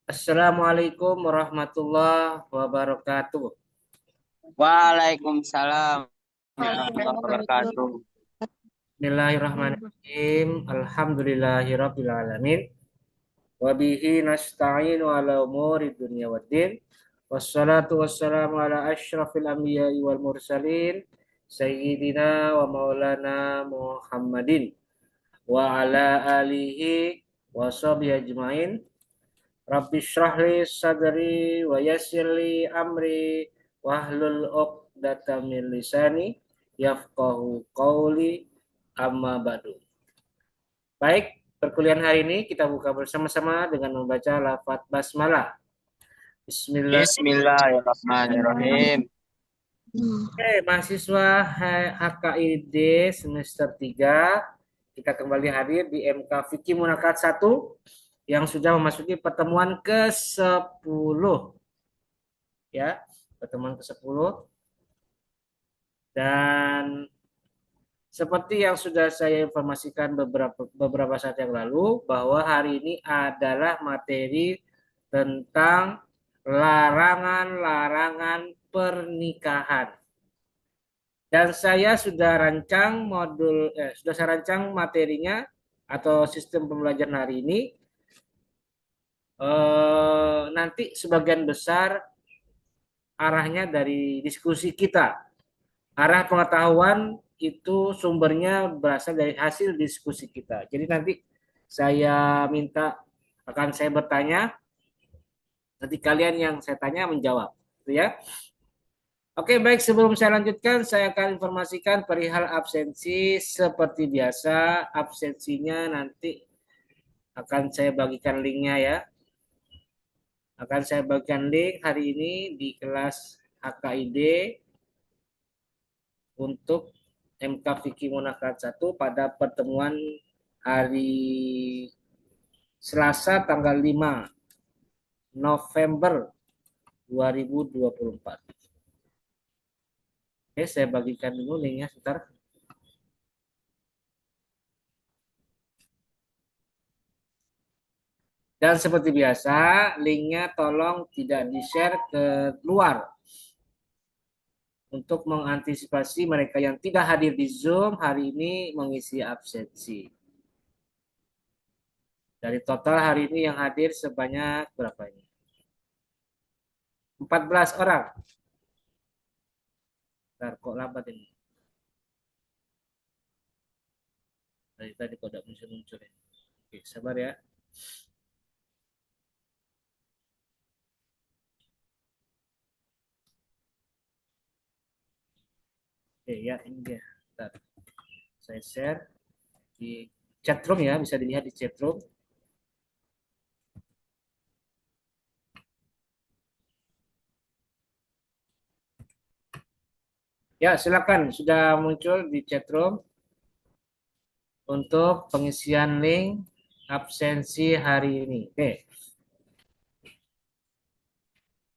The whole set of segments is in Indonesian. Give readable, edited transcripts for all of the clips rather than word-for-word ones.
Assalamualaikum warahmatullahi wabarakatuh. Waalaikumsalam warahmatullahi Assalamualaikum. wabarakatuh. Bismillahirrahmanirrahim. Alhamdulillahirabbil alamin. Wa bihi nasta'inu ala umuri dunya waddin. Wassalatu wassalamu ala asyrafil anbiya'i wal mursalin sayyidina wa maulana Muhammadin wa ala alihi wa sahbihi ajmain. Rabbi shrahli sadri wa yassirli amri wahlul 'uqdatam min lisani yafqahu qawli amma ba'du. Baik, perkuliahan hari ini kita buka bersama-sama dengan membaca lafaz basmalah. Bismillah. Bismillahirrahmanirrahim. Oke, mahasiswa HKID semester 3, kita kembali hadir di MK Fikih Munakat 1 yang sudah memasuki pertemuan ke-10 ya, pertemuan ke-10. Dan seperti yang sudah saya informasikan beberapa saat yang lalu, bahwa hari ini adalah materi tentang larangan-larangan pernikahan. Dan saya sudah sudah saya rancang materinya atau sistem pembelajaran hari ini. Nanti sebagian besar arahnya dari diskusi kita. Arah pengetahuan itu sumbernya berasal dari hasil diskusi kita. Jadi nanti akan saya bertanya, nanti kalian yang saya tanya menjawab, gitu ya. Oke, baik, sebelum saya lanjutkan, saya akan informasikan perihal absensi seperti biasa. Absensinya nanti akan saya bagikan linknya ya. Akan saya bagikan link hari ini di kelas HKID untuk MK Fikih Munakat 1 pada pertemuan hari Selasa tanggal 5 November 2024. Oke, saya bagikan dulu linknya sebentar. Dan seperti biasa, linknya tolong tidak di-share ke luar untuk mengantisipasi mereka yang tidak hadir di Zoom hari ini mengisi absensi. Dari total hari ini yang hadir sebanyak berapa ini? 14 orang. Bentar, kok lambat ini? Dari tadi kok tidak muncul-muncul ya. Oke, sabar ya. Oke, ya ini dia. Bentar. Saya share di chatroom ya, bisa dilihat di chatroom. Ya, silakan sudah muncul di chatroom untuk pengisian link absensi hari ini. Oke,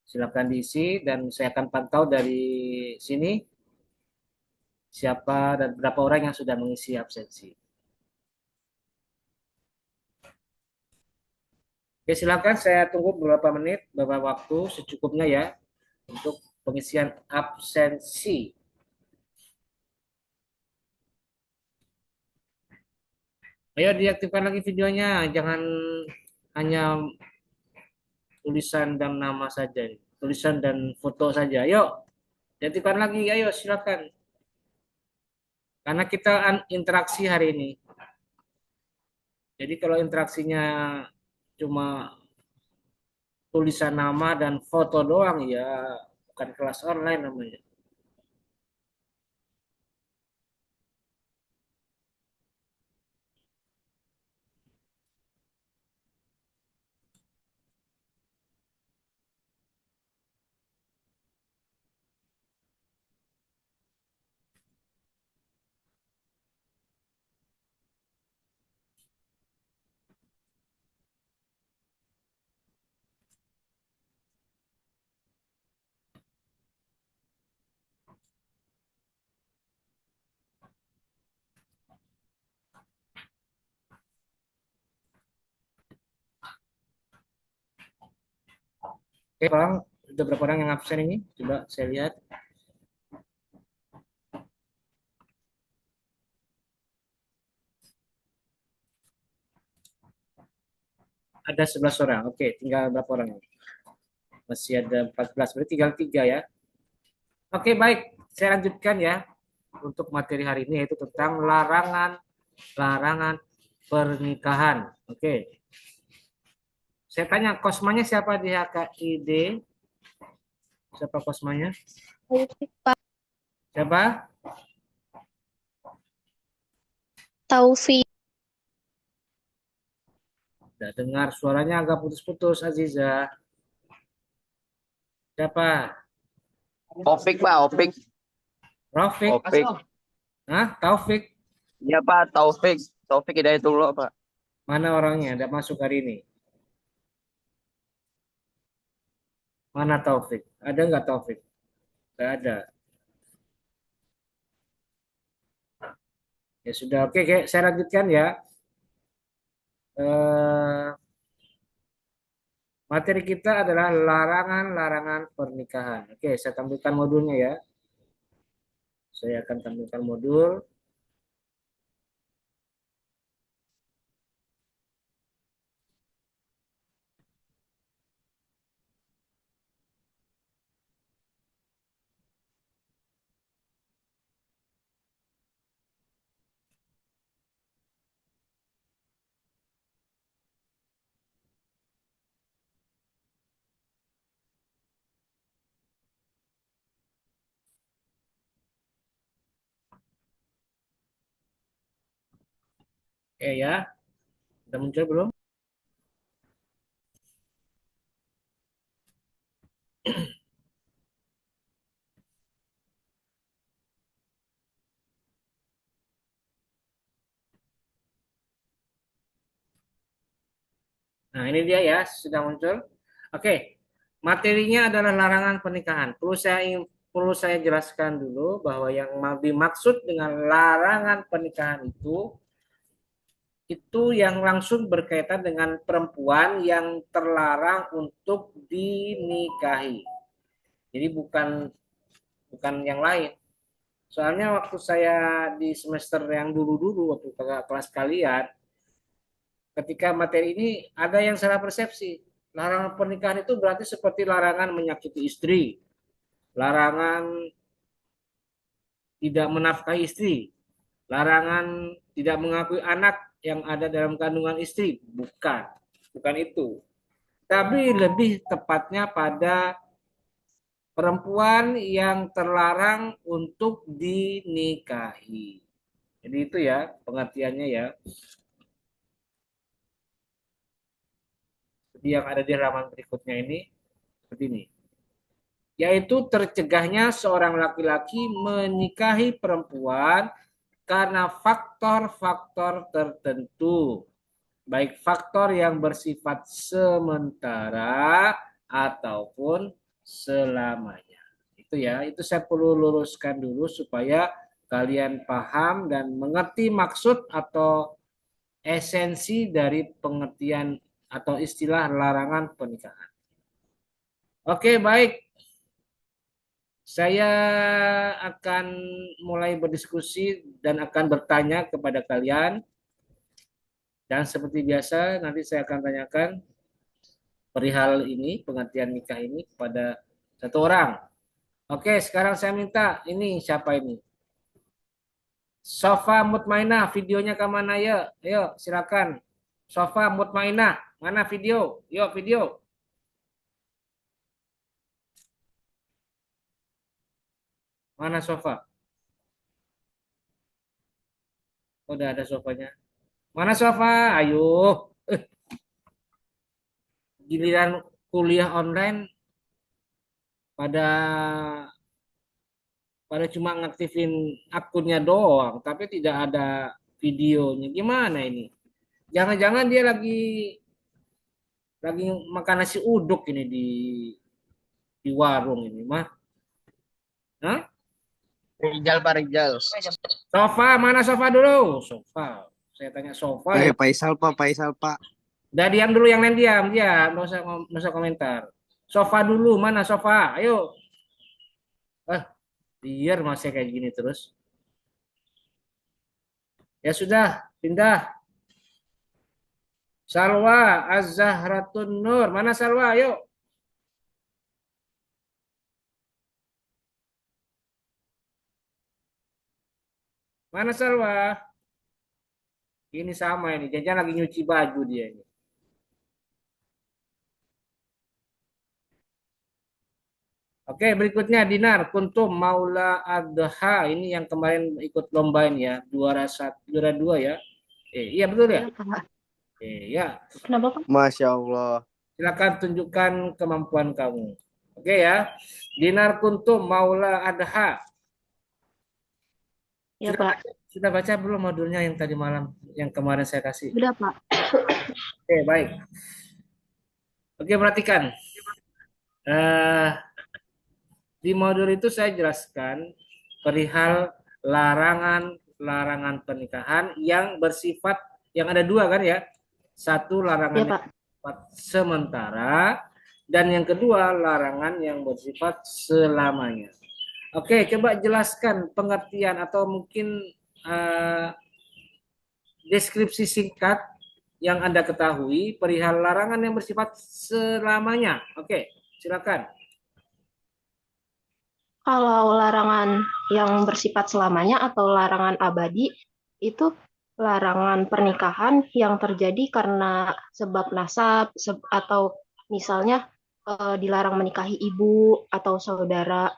silakan diisi dan saya akan pantau dari sini siapa dan berapa orang yang sudah mengisi absensi. Oke, silakan saya tunggu beberapa menit, beberapa waktu secukupnya ya untuk pengisian absensi. Ayo diaktifkan lagi videonya, jangan hanya tulisan dan nama saja, tulisan dan foto saja. Ayo, diaktifkan lagi, ayo silakan. Karena kita interaksi hari ini. Jadi kalau interaksinya cuma tulisan nama dan foto doang ya bukan kelas online namanya. Oke, orang ada berapa orang yang absen ini? Coba saya lihat. Ada 11 orang. Oke, tinggal berapa orang? Masih ada 14, berarti tinggal 3 ya. Oke, baik. Saya lanjutkan ya untuk materi hari ini yaitu tentang larangan pernikahan. Oke. Saya tanya kosmanya siapa di HKID? Siapa kosmanya? Taufik, Pak. Siapa? Taufik. Tidak dengar suaranya agak putus-putus, Aziza. Siapa? Opik Pak, Opik. Rafiq? Opik. Hah? Taufik? Iya Pak, Taufik. Taufik Hidayatullah Pak. Mana orangnya? Tidak masuk hari ini. Mana Taufik? Ada nggak Taufik? Tidak ada. Ya sudah, oke, saya lanjutkan ya. Eh, materi kita adalah larangan pernikahan. Oke, saya tampilkan modulnya ya. Saya akan tampilkan modul. Oke ya, sudah muncul belum? Nah, ini dia ya, sudah muncul. Oke, materinya adalah larangan pernikahan. Perlu saya jelaskan dulu bahwa yang dimaksud dengan larangan pernikahan itu yang langsung berkaitan dengan perempuan yang terlarang untuk dinikahi. Jadi bukan bukan yang lain. Soalnya waktu saya di semester yang dulu-dulu waktu kelas kalian, ketika materi ini ada yang salah persepsi. Larangan pernikahan itu berarti seperti larangan menyakiti istri, larangan tidak menafkahi istri, larangan tidak mengakui anak yang ada dalam kandungan istri. Bukan, bukan itu. Tapi lebih tepatnya pada perempuan yang terlarang untuk dinikahi. Jadi itu ya pengertiannya ya. Jadi yang ada di halaman berikutnya ini seperti ini. Yaitu tercegahnya seorang laki-laki menikahi perempuan karena faktor-faktor tertentu, baik faktor yang bersifat sementara ataupun selamanya. Itu ya, itu saya perlu luruskan dulu supaya kalian paham dan mengerti maksud atau esensi dari pengertian atau istilah larangan pernikahan. Oke, baik. Saya akan mulai berdiskusi dan akan bertanya kepada kalian. Dan seperti biasa, nanti saya akan tanyakan perihal ini, pengertian nikah ini kepada satu orang. Oke, sekarang saya minta, ini siapa ini? Sofa Mutmainah, videonya ke mana ya? Ayo, silakan. Sofa Mutmainah, mana video? Yuk, video. Mana sofa? Oh, udah ada sofanya. Mana sofa? Ayo. Giliran kuliah online pada pada cuma ngaktifin akunnya doang, tapi tidak ada videonya. Gimana ini? Jangan-jangan dia lagi makan nasi uduk ini di warung ini mah. Hah? Rijal Pak Rijal. Sofa, mana sofa dulu? Sofa. Saya tanya sofa ya. Faisal Pak, Faisal Pak. Udah diam dulu, yang lain diam, dia nggak usah komentar. Sofa dulu, mana sofa? Ayo. Biar masih kayak gini terus. Ya sudah, pindah. Salwa, Az-Zahratun Nur. Mana Salwa? Ayo. Mana Salwa? Ini sama ini. Jangan lagi nyuci baju dia ini. Oke, berikutnya Dinar Kuntum Maula Adha. Ini yang kemarin ikut lomba ini ya. Juara dua ya. Iya betul ya? Iya, Pak. Ya. Kenapa, Pak? Masya Allah. Silakan tunjukkan kemampuan kamu. Oke ya. Dinar Kuntum Maula Adha. Iya, Sudah Pak. baca, sudah baca belum modulnya yang tadi malam, yang kemarin saya kasih? Udah, Pak. Oke, baik. Oke, perhatikan. Eh, di modul itu saya jelaskan perihal larangan pernikahan yang bersifat yang ada dua kan ya. Satu larangan Iya, yang Pak. bersifat sementara dan yang kedua larangan yang bersifat selamanya. Oke, coba jelaskan pengertian atau mungkin eh, deskripsi singkat yang Anda ketahui perihal larangan yang bersifat selamanya. Oke, silakan. Kalau larangan yang bersifat selamanya atau larangan abadi, itu larangan pernikahan yang terjadi karena sebab nasab atau misalnya dilarang menikahi ibu atau saudara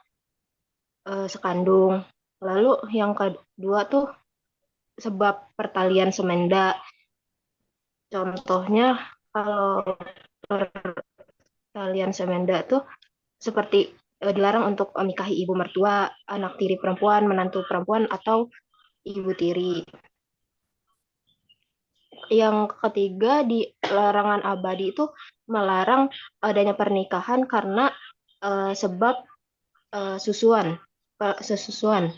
sekandung. Lalu yang kedua tuh sebab pertalian semenda. Contohnya kalau pertalian semenda tuh seperti dilarang untuk menikahi ibu mertua, anak tiri perempuan, menantu perempuan, atau ibu tiri. Yang ketiga di larangan abadi itu melarang adanya pernikahan karena sebab susuan, sesusuan.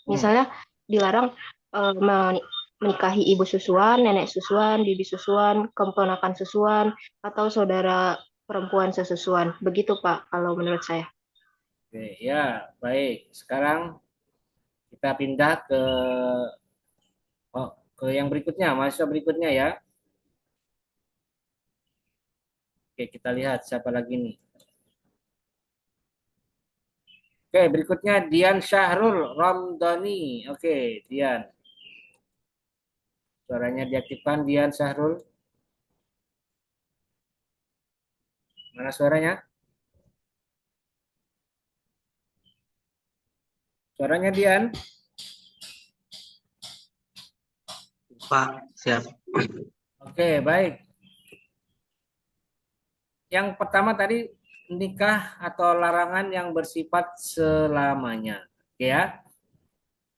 Misalnya dilarang menikahi ibu susuan, nenek susuan, bibi susuan, keponakan susuan, atau saudara perempuan sesusuan. Begitu, Pak, kalau menurut saya. Oke, ya, baik. Sekarang kita pindah ke yang berikutnya, mahasiswa berikutnya ya. Oke, kita lihat siapa lagi nih. Oke, berikutnya Dian Syahrul Ramdhani. Oke, Dian. Suaranya diaktifkan Dian Syahrul. Mana suaranya? Suaranya Dian. Pak, siap. Oke, baik. Yang pertama tadi nikah atau larangan yang bersifat selamanya. Oke ya.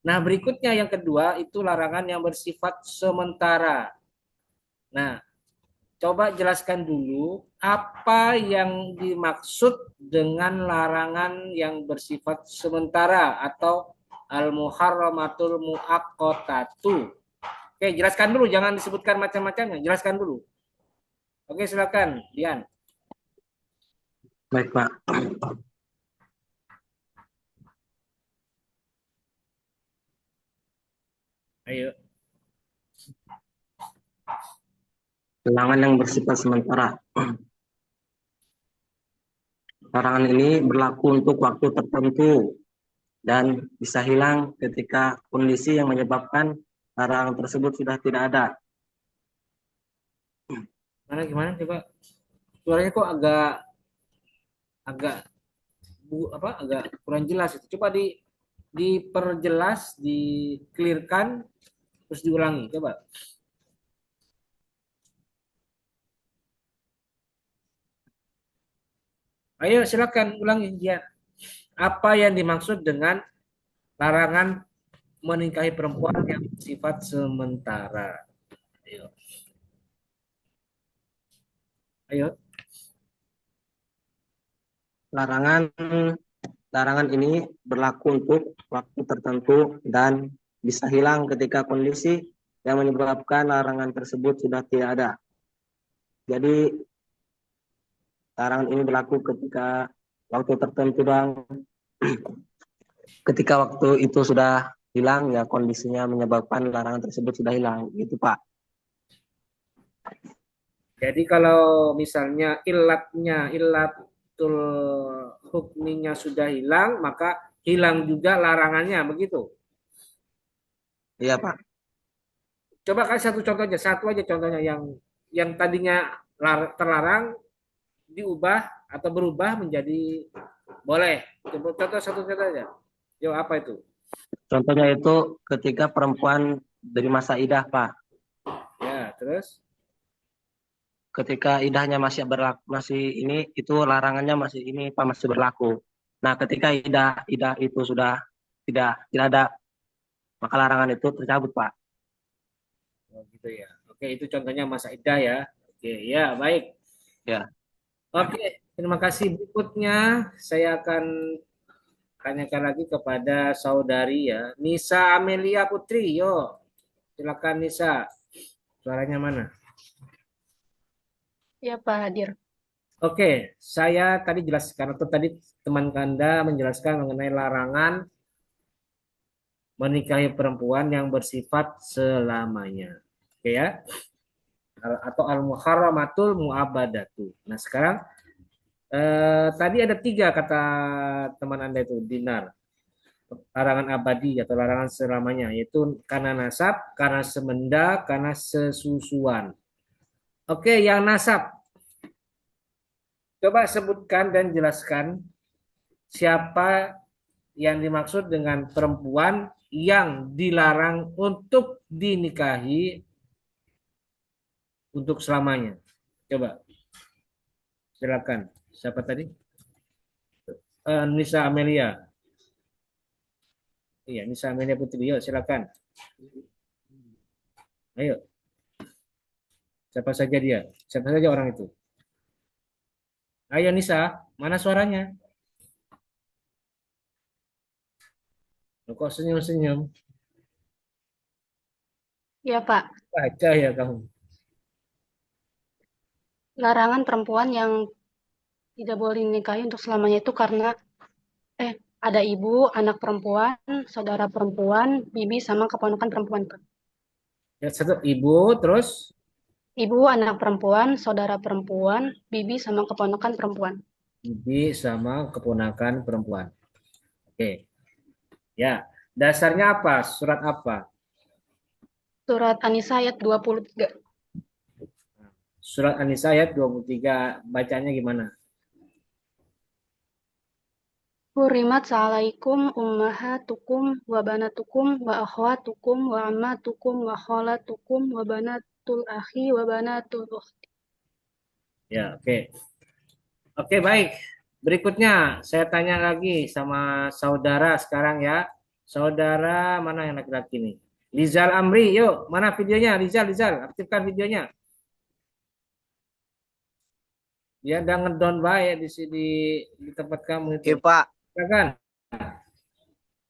Nah, berikutnya yang kedua itu larangan yang bersifat sementara. Nah, coba jelaskan dulu apa yang dimaksud dengan larangan yang bersifat sementara atau al-muharramatul muaqqatatu. Oke, jelaskan dulu, jangan disebutkan macam-macamnya, jelaskan dulu. Oke, silakan, Dian. Baik, Pak. Ayo. Larangan yang bersifat sementara. Larangan ini berlaku untuk waktu tertentu dan bisa hilang ketika kondisi yang menyebabkan larangan tersebut sudah tidak ada. Mana gimana coba? Suaranya kok agak agak agak kurang jelas itu. Coba diperjelas, di-clearkan terus diulangi. Coba. Ayo silakan ulangi dia. Apa yang dimaksud dengan larangan menikahi perempuan yang sifat sementara? Ayo. Ayo. Larangan ini berlaku untuk waktu tertentu dan bisa hilang ketika kondisi yang menyebabkan larangan tersebut sudah tidak ada. Jadi larangan ini berlaku ketika waktu tertentu doang. Ketika waktu itu sudah hilang, ya kondisinya menyebabkan larangan tersebut sudah hilang, gitu Pak. Jadi kalau misalnya ilatul hukminya sudah hilang, maka hilang juga larangannya, begitu. Iya Pak. Coba kasih satu contohnya, satu aja contohnya yang tadinya terlarang diubah atau berubah menjadi boleh. Coba contoh satu contoh aja. Yo, apa itu? Contohnya itu ketika perempuan dari masa idah Pak. Ya, terus Ketika idahnya masih ini, itu larangannya masih ini Pak, masih berlaku. Nah, ketika idah itu sudah tidak ada, maka larangan itu tercabut Pak. oh, gitu ya. Oke, itu contohnya masa idah ya. Oke, ya, baik. Ya. Oke, terima kasih. Berikutnya saya akan tanyakan lagi kepada saudari ya, Nisa Amelia Putri. Yo, silakan Nisa. Suaranya mana? Ya, Pak Hadir. Oke, saya tadi jelaskan atau tadi teman Anda menjelaskan mengenai larangan menikahi perempuan yang bersifat selamanya. Oke ya, atau al-muharramatul mu'abadatu. Nah, sekarang tadi ada tiga kata teman Anda itu, Dinar. Larangan abadi atau larangan selamanya, yaitu karena nasab, karena semenda, karena sesusuan. Oke, yang nasab. Coba sebutkan dan jelaskan siapa yang dimaksud dengan perempuan yang dilarang untuk dinikahi untuk selamanya. Coba, silakan. Siapa tadi? Nisa Amelia. Iya, Nisa Amelia Putri. Yo, silakan. Ayo, siapa saja dia? Siapa saja orang itu? Ayo Nisa, mana suaranya? Kok senyum-senyum? Ya, Pak. Baca ya kamu. Larangan perempuan yang tidak boleh dinikahi untuk selamanya itu karena ada ibu, anak perempuan, saudara perempuan, bibi sama keponakan perempuan, Pak. Ya, satu ibu, terus Ibu, anak perempuan, saudara perempuan, bibi sama keponakan perempuan. bibi sama keponakan perempuan. Oke, ya. Dasarnya apa? Surat apa? Surat An-Nisa ayat 23. Surat An-Nisa ayat 23. Bacanya gimana? Hurimat alaikum ummahatukum wa banatukum wa akhwatukum wa ammatukum wa khalatukum wa banatul akhi wa banatul ukhti. Ya, oke. Oke, baik. Berikutnya, saya tanya lagi sama saudara sekarang ya. Saudara mana yang laki-laki nih? Rizal Amri, yuk. Mana videonya? Rizal, aktifkan videonya. Dia udah ngedown baik di sini di tempat kamu itu. Iya Pak. Silakan.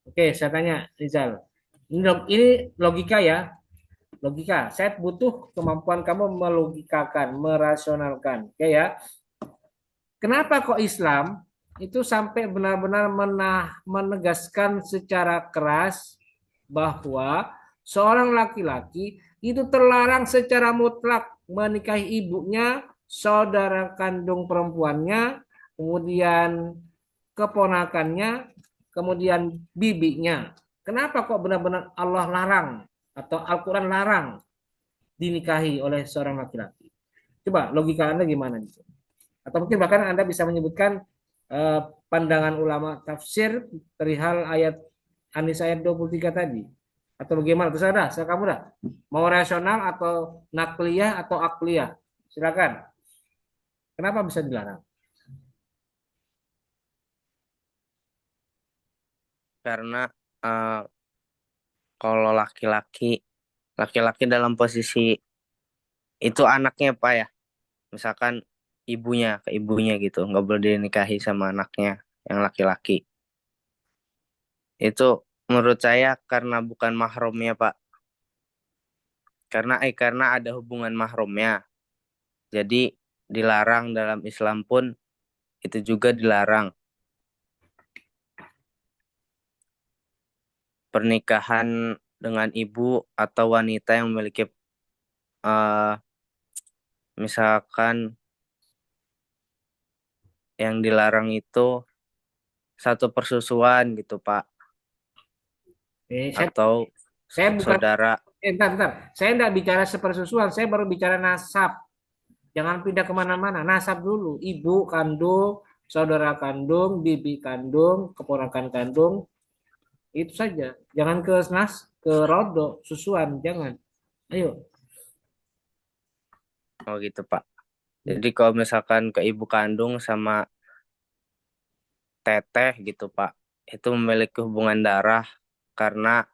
Oke, saya tanya Rizal. Ini logika ya. Logika. Saya butuh kemampuan kamu melogikakan, merasionalkan. Oke ya. Kenapa kok Islam itu sampai benar-benar menegaskan secara keras bahwa seorang laki-laki itu terlarang secara mutlak menikahi ibunya, saudara kandung perempuannya, kemudian keponakannya, kemudian bibinya. Kenapa kok benar-benar Allah larang atau Al-Quran larang dinikahi oleh seorang laki-laki? Coba logika Anda gimana? Atau mungkin bahkan Anda bisa menyebutkan pandangan ulama tafsir perihal ayat Anis ayat 23 tadi. Atau bagaimana? Terserah dah, saya kamu dah. Mau rasional atau nakliyah atau akliyah. Silakan. Kenapa bisa dilarang? Karena eh, kalau laki-laki dalam posisi itu anaknya Pak ya. Misalkan ke ibunya gitu, nggak boleh dinikahi sama anaknya yang laki-laki. Itu menurut saya karena bukan mahramnya Pak. Karena ada hubungan mahramnya. Jadi dilarang dalam Islam pun itu juga dilarang. Pernikahan dengan ibu atau wanita yang memiliki misalkan yang dilarang itu satu persusuan gitu Pak, Saya, atau saya bukan, saudara. entar. Saya enggak bicara sepersusuan, saya baru bicara nasab. Jangan pindah kemana-mana. Nasab dulu. Ibu kandung, saudara kandung, bibi kandung, keponakan kandung. Itu saja. Jangan ke rodo, susuan. Jangan. Ayo. Oh gitu Pak. Jadi kalau misalkan ke ibu kandung sama teteh gitu Pak, itu memiliki hubungan darah karena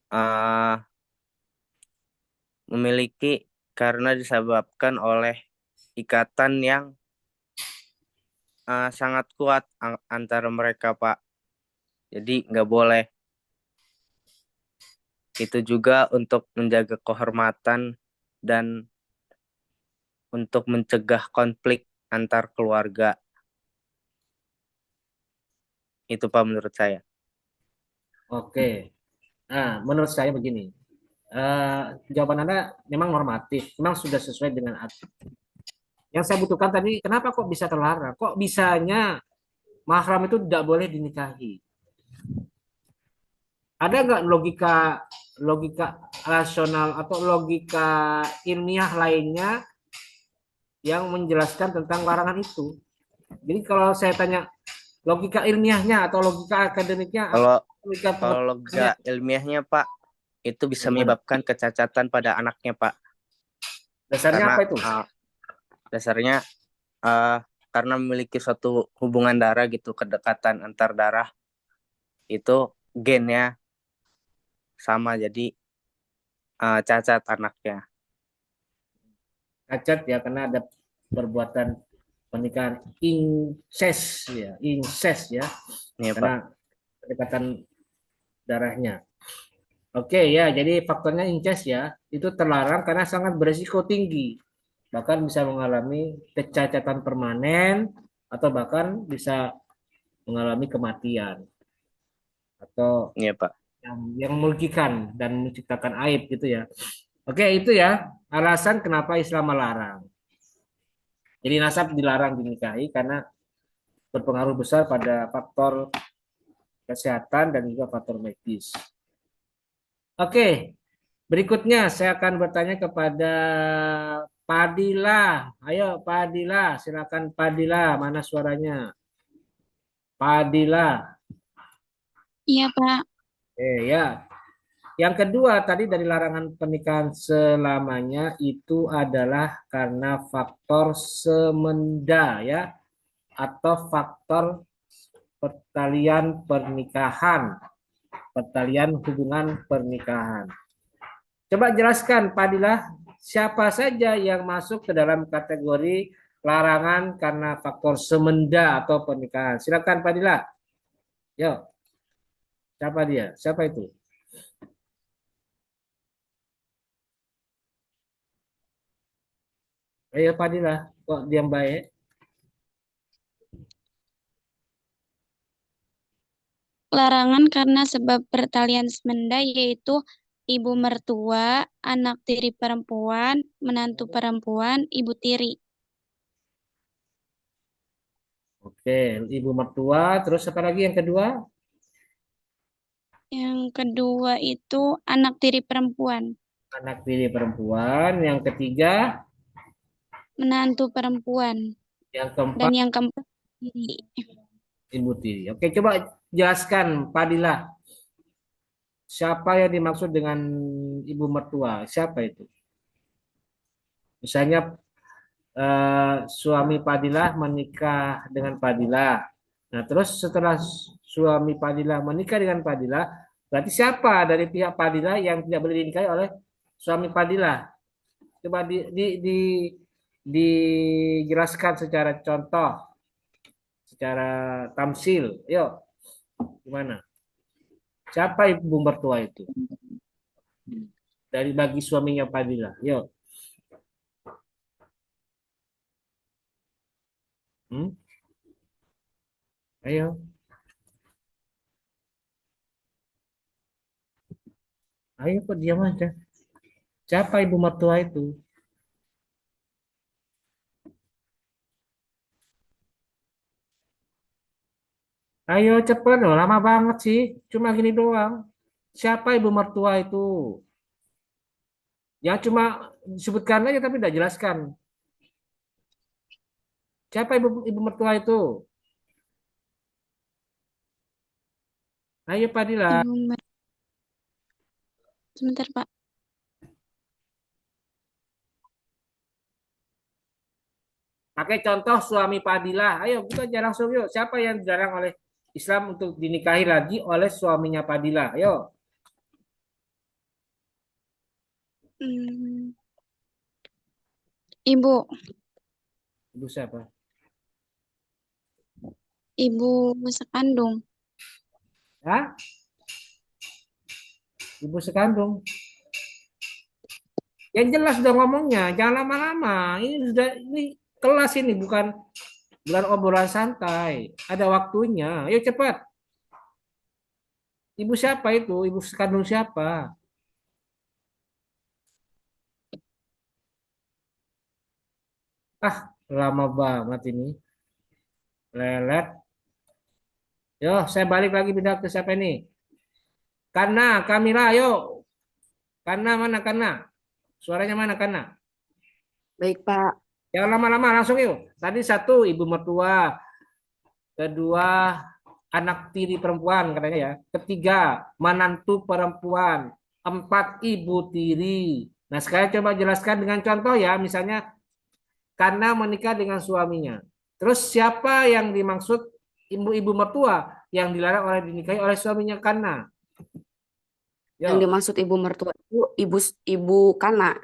eh, disebabkan oleh ikatan yang sangat kuat antara mereka Pak. Jadi nggak boleh. Itu juga untuk menjaga kehormatan dan untuk mencegah konflik antar keluarga. Itu Pak menurut saya. Oke. Nah, menurut saya begini. Jawaban Anda memang normatif. Memang sudah sesuai dengan aturan. Yang saya butuhkan tadi, kenapa kok bisa terlarang? Kok bisanya mahram itu tidak boleh dinikahi? Ada nggak logika rasional atau logika ilmiah lainnya yang menjelaskan tentang larangan itu? Jadi kalau saya tanya logika ilmiahnya atau logika akademiknya, Kalau logika kalau pengetahuannya, logika ilmiahnya Pak, itu bisa bagaimana? menyebabkan kecacatan pada anaknya Pak. Dasarnya Karena apa itu? dasarnya karena memiliki suatu hubungan darah gitu, kedekatan antar darah itu gennya sama, jadi cacat anaknya. Cacat ya karena ada perbuatan pernikahan incest ya, Nih Pak. karena kedekatan darahnya. Oke ya, jadi faktornya incest ya, itu terlarang karena sangat berisiko tinggi. Bahkan bisa mengalami kecacatan permanen atau bahkan bisa mengalami kematian atau Iya Pak. yang merugikan dan menciptakan aib gitu ya. Oke, itu ya alasan kenapa Islam melarang. Jadi nasab dilarang dinikahi karena berpengaruh besar pada faktor kesehatan dan juga faktor medis. Oke, berikutnya saya akan bertanya kepada Padilla. Ayo Padilla, silakan Padilla, mana suaranya? Padilla. Iya, Pak. Ya. Yang kedua tadi dari larangan pernikahan selamanya itu adalah karena faktor semenda ya atau faktor pertalian hubungan pernikahan. Coba jelaskan Padilla, siapa saja yang masuk ke dalam kategori larangan karena faktor semenda atau pernikahan. Silakan Padilla. Yo, siapa dia? Siapa itu? Ayo Padilla, kok diam baik? Larangan karena sebab pertalian semenda yaitu ibu mertua, anak tiri perempuan, menantu perempuan, ibu tiri. Oke, ibu mertua, terus apa lagi yang kedua? Yang kedua itu anak tiri perempuan, Anak tiri perempuan. Yang ketiga, menantu perempuan, yang dan keempat, yang keempat tiri. ibu tiri. Oke, coba jelaskan Padilla. Siapa yang dimaksud dengan ibu mertua? Siapa itu? Misalnya suami Padilla menikah dengan Padilla. Nah, terus setelah suami Padilla menikah dengan Padilla, berarti siapa dari pihak Padilla yang tidak boleh dinikahi oleh suami Padilla? Coba dijelaskan secara contoh, secara tamsil. Yuk, gimana? Siapa ibu mertua itu? Dari bagi suaminya Padilla. Yuk. Hmm? Ayo, ayo kok diam aja. Siapa ibu mertua itu? Ayo cepet loh, lama banget sih. Cuma gini doang. Siapa ibu mertua itu? Ya cuma disebutkan aja tapi tidak jelaskan. Siapa ibu mertua itu? Ayo Padilla. Ibu mer- Sebentar, Pak. Pakai contoh suami Padilla. Ayo kita aja langsung yuk. Siapa yang dilarang oleh Islam untuk dinikahi lagi oleh suaminya Padilla? Ayo. Hmm, Ibu, Ibu siapa? ibu sekandung. Hah? Ibu sekandung. Yang jelas sudah ngomongnya, jangan lama-lama. Ini kelas ini bukan obrolan santai. Ada waktunya. Ayo cepat. Ibu siapa itu? Ibu sekandung siapa? Ah, lama banget ini. Lelet. Yo, saya balik lagi pindah ke siapa ini? Karena, Kamila, ayo. Karena mana Karena? Suaranya mana Karena? Baik, Pak. Jangan lama-lama langsung yuk. Tadi satu ibu mertua, kedua anak tiri perempuan katanya ya. Ketiga menantu perempuan, empat ibu tiri. Nah sekarang coba jelaskan dengan contoh ya, misalnya karena menikah dengan suaminya. Terus siapa yang dimaksud ibu-ibu mertua yang dilarang oleh dinikahi oleh suaminya karena? Yang Yo, dimaksud ibu mertua itu ibu Kana,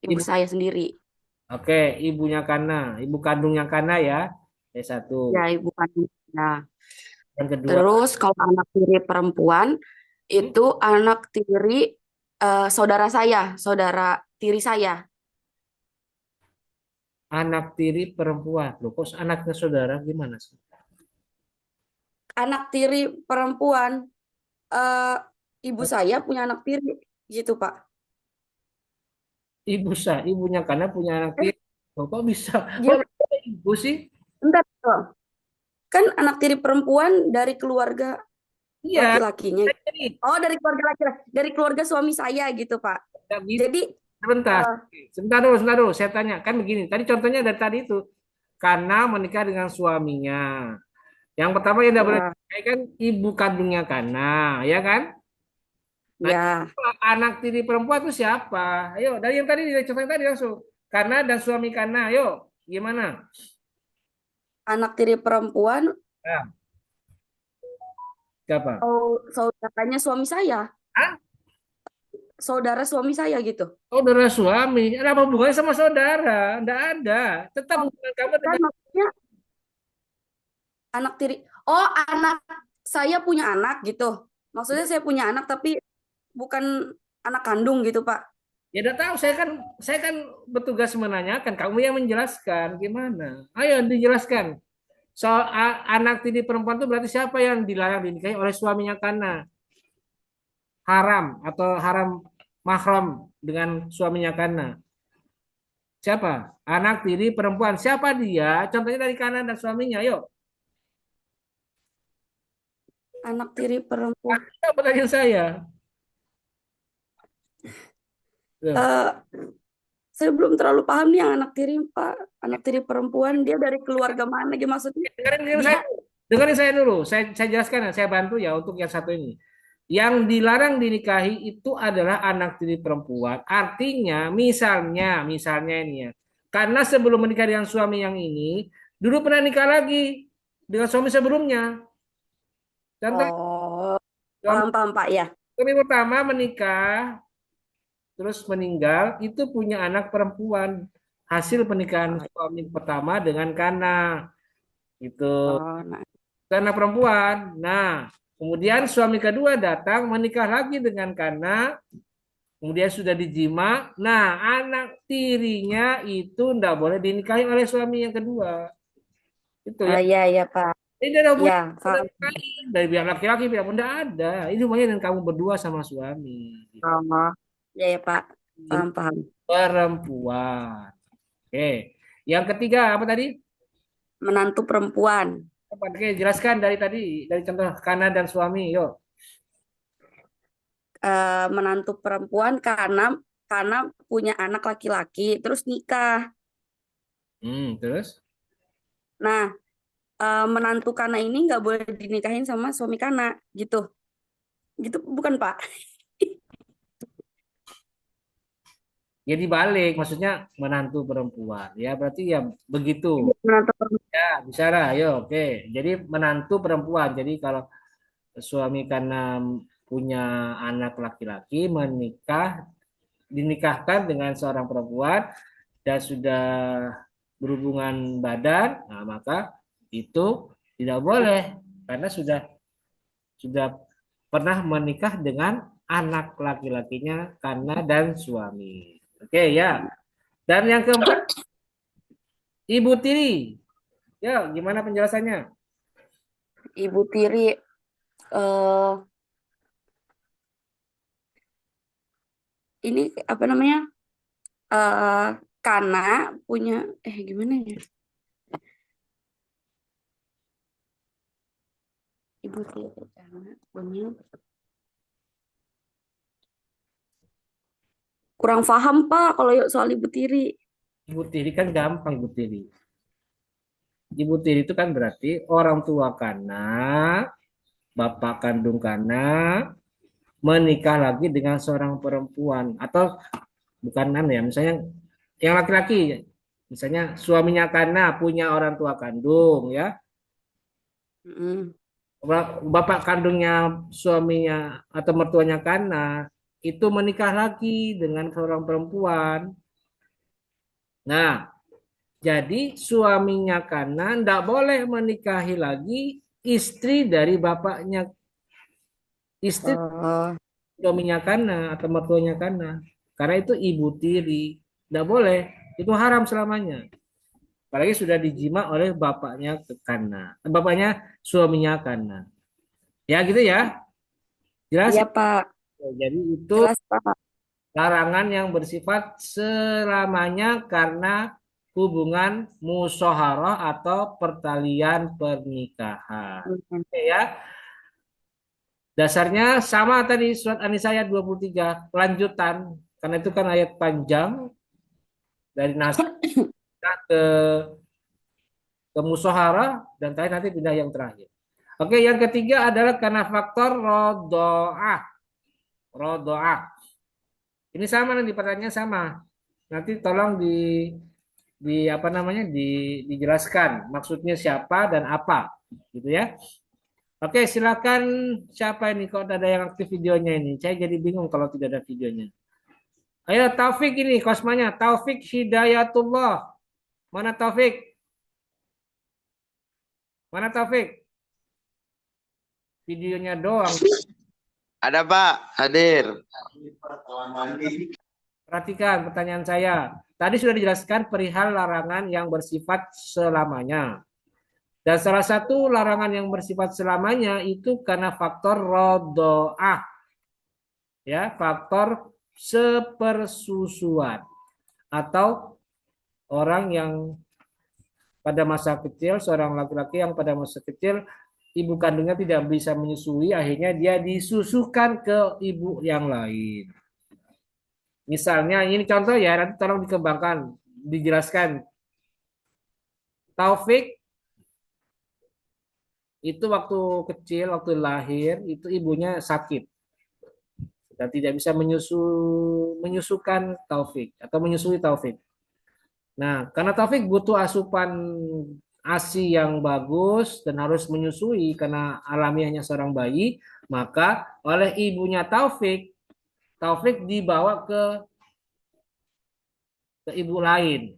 ibu ibu. saya sendiri. Oke, ibunya karena, ibu kandungnya karena ya. Satu. Ya, ibu kandung. Nah, Yang kedua, terus kalau anak tiri perempuan hmm? itu anak tiri saudara saya, saudara tiri saya. Anak tiri perempuan. Loh, kok anaknya saudara gimana sih? Anak tiri perempuan, eh, ibu saya punya anak tiri, gitu Pak. Ibunya karena punya anak Eh, tiri. Loh, kok bisa? dia Kok bisa ibu sih? bentar, Bang. Kan anak tiri perempuan dari keluarga Iya, laki-lakinya. jadi Oh, dari keluarga laki-laki, dari keluarga suami saya gitu, Pak. nggak bisa. Jadi, Sebentar, eh, sebentar dulu. Saya tanya, kan begini. Tadi contohnya dari tadi itu, karena menikah dengan suaminya. Yang pertama yang tidak boleh ya, dinikahi kan ibu kandungnya karena, ya kan? Nah, ya, anak tiri perempuan itu siapa? Ayo, dari yang tadi, dari contoh yang tadi langsung. Karena dan suami karena, ayo, gimana? anak tiri perempuan, Ya, siapa? saudaranya suami saya, Hah? saudara suami saya gitu. Saudara suami, ada apa hubungannya sama saudara? Enggak ada. Tetap Oh, hubungan kamu kan dengan maksudnya anak tiri. Oh, anak saya punya anak gitu. Maksudnya saya punya anak tapi bukan anak kandung gitu, Pak. ya udah tahu saya kan bertugas menanyakan, kamu yang menjelaskan gimana? Ayo dijelaskan. Soal anak tiri perempuan itu berarti siapa yang dilarang dinikahi oleh suaminya karena haram atau haram mahram dengan suaminya karena siapa? Anak tiri perempuan. Siapa dia? Contohnya dari kanan dan suaminya. Yuk. Anak tiri perempuan. Apa pertanyaan saya? Tuh. Eh, saya belum terlalu paham nih yang anak tiri, Pak. Anak tiri perempuan dia dari keluarga mana gitu maksudnya? Dengerin Dia saya, dengerin saya dulu. Saya jelaskan, saya bantu ya untuk yang satu ini. Yang dilarang dinikahi itu adalah anak tiri perempuan. Artinya, misalnya ini ya. Karena sebelum menikah dengan suami yang ini, dulu pernah nikah lagi dengan suami sebelumnya. Contoh, oh, contoh paham Pak ya. suami pertama menikah, terus meninggal, itu punya anak perempuan. Hasil pernikahan Oh, suami pertama dengan Kana. Itu. oh, nah. Karena perempuan. Nah, kemudian suami kedua datang menikah lagi dengan Kana, kemudian sudah dijima. Nah, anak tirinya itu tidak boleh dinikahi oleh suami yang kedua. Itu ya. Iya, iya, Pak. Ini ada Ya, hubungan paham. dari pihak laki-laki, pihak bunda ada. Ini hubungannya dengan kamu berdua sama suami. Oh, ya, ya, Pak. Ini Paham, paham. perempuan. Oke. Yang ketiga apa tadi? Menantu perempuan. Oke, jelaskan dari tadi, dari contoh Kana dan suami, yuk. Menantu perempuan karena punya anak laki-laki, terus nikah. Terus? Nah, menantu Kana ini nggak boleh dinikahin sama suami Kana, gitu. Gitu, bukan, Pak? Ya dibalik, maksudnya menantu perempuan. Ya berarti ya begitu. Menantu perempuan. Ya, bisa lah, yuk. Oke. Jadi menantu perempuan. Jadi kalau suami karena punya anak laki-laki dinikahkan dengan seorang perempuan dan sudah berhubungan badan, nah maka itu tidak boleh karena sudah pernah menikah dengan anak laki-lakinya karena dan suami. Oke ya. Dan yang keempat, ibu tiri. Ya, gimana penjelasannya? Ibu tiri, eh ini apa namanya? eh Kana punya, gimana ya? Ibu tiri Kana punya. Kurang paham, Pak, kalau soal ibu tiri. Ibu tiri kan gampang ibu tiri. Ibu tiri itu kan berarti orang tua kana, bapak kandung kana menikah lagi dengan seorang perempuan atau bukan ya, misalnya yang laki-laki, misalnya suaminya kana punya orang tua kandung ya, Mm-mm. bapak kandungnya suaminya atau mertuanya kana itu menikah lagi dengan seorang perempuan. Nah, jadi suaminya kana tidak boleh menikahi lagi istri dari bapaknya, istri Oh, suaminya kana atau mertuanya kana. Karena itu ibu tiri. Tidak boleh. Itu haram selamanya. Apalagi sudah dijima oleh bapaknya ke kana. Bapaknya suaminya kana. Ya gitu ya. Jelas iya, ya? Pak. Jadi itu Jelas, Pak. larangan yang bersifat selamanya karena hubungan musyawarah atau pertalian pernikahan. Mm. Oke ya. Dasarnya sama tadi surat An-Nisa ayat 23 lanjutan karena itu kan ayat panjang dari nas ke musyawarah dan tadi nanti pindah yang terakhir. Oke, yang ketiga adalah karena faktor rodoah. Rodoah. Ini sama nanti pertanyaannya sama. Nanti tolong di apa namanya dijelaskan maksudnya siapa dan apa gitu ya. Oke, silakan siapa ini kok ada yang aktif videonya ini? Saya jadi bingung kalau tidak ada videonya. Ayo Taufik ini kosmanya, Taufik Hidayatullah. Mana Taufik? Mana Taufik? Videonya doang. Ada Pak, hadir. Perhatikan pertanyaan saya. Tadi sudah dijelaskan perihal larangan yang bersifat selamanya. Dan salah satu larangan yang bersifat selamanya itu karena faktor rodoah. Ya, faktor sepersusuan. Atau orang yang pada masa kecil, seorang laki-laki yang pada masa kecil ibu kandungnya tidak bisa menyusui, akhirnya dia disusukan ke ibu yang lain. Misalnya, ini contoh ya, nanti tolong dikembangkan, dijelaskan. Taufik itu waktu kecil, waktu lahir, itu ibunya sakit dan tidak bisa menyusukan Taufik atau menyusui Taufik. Nah, karena Taufik butuh asupan ASI yang bagus dan harus menyusui karena alamiahnya seorang bayi, maka oleh ibunya Taufik, Taufik dibawa ke ibu lain.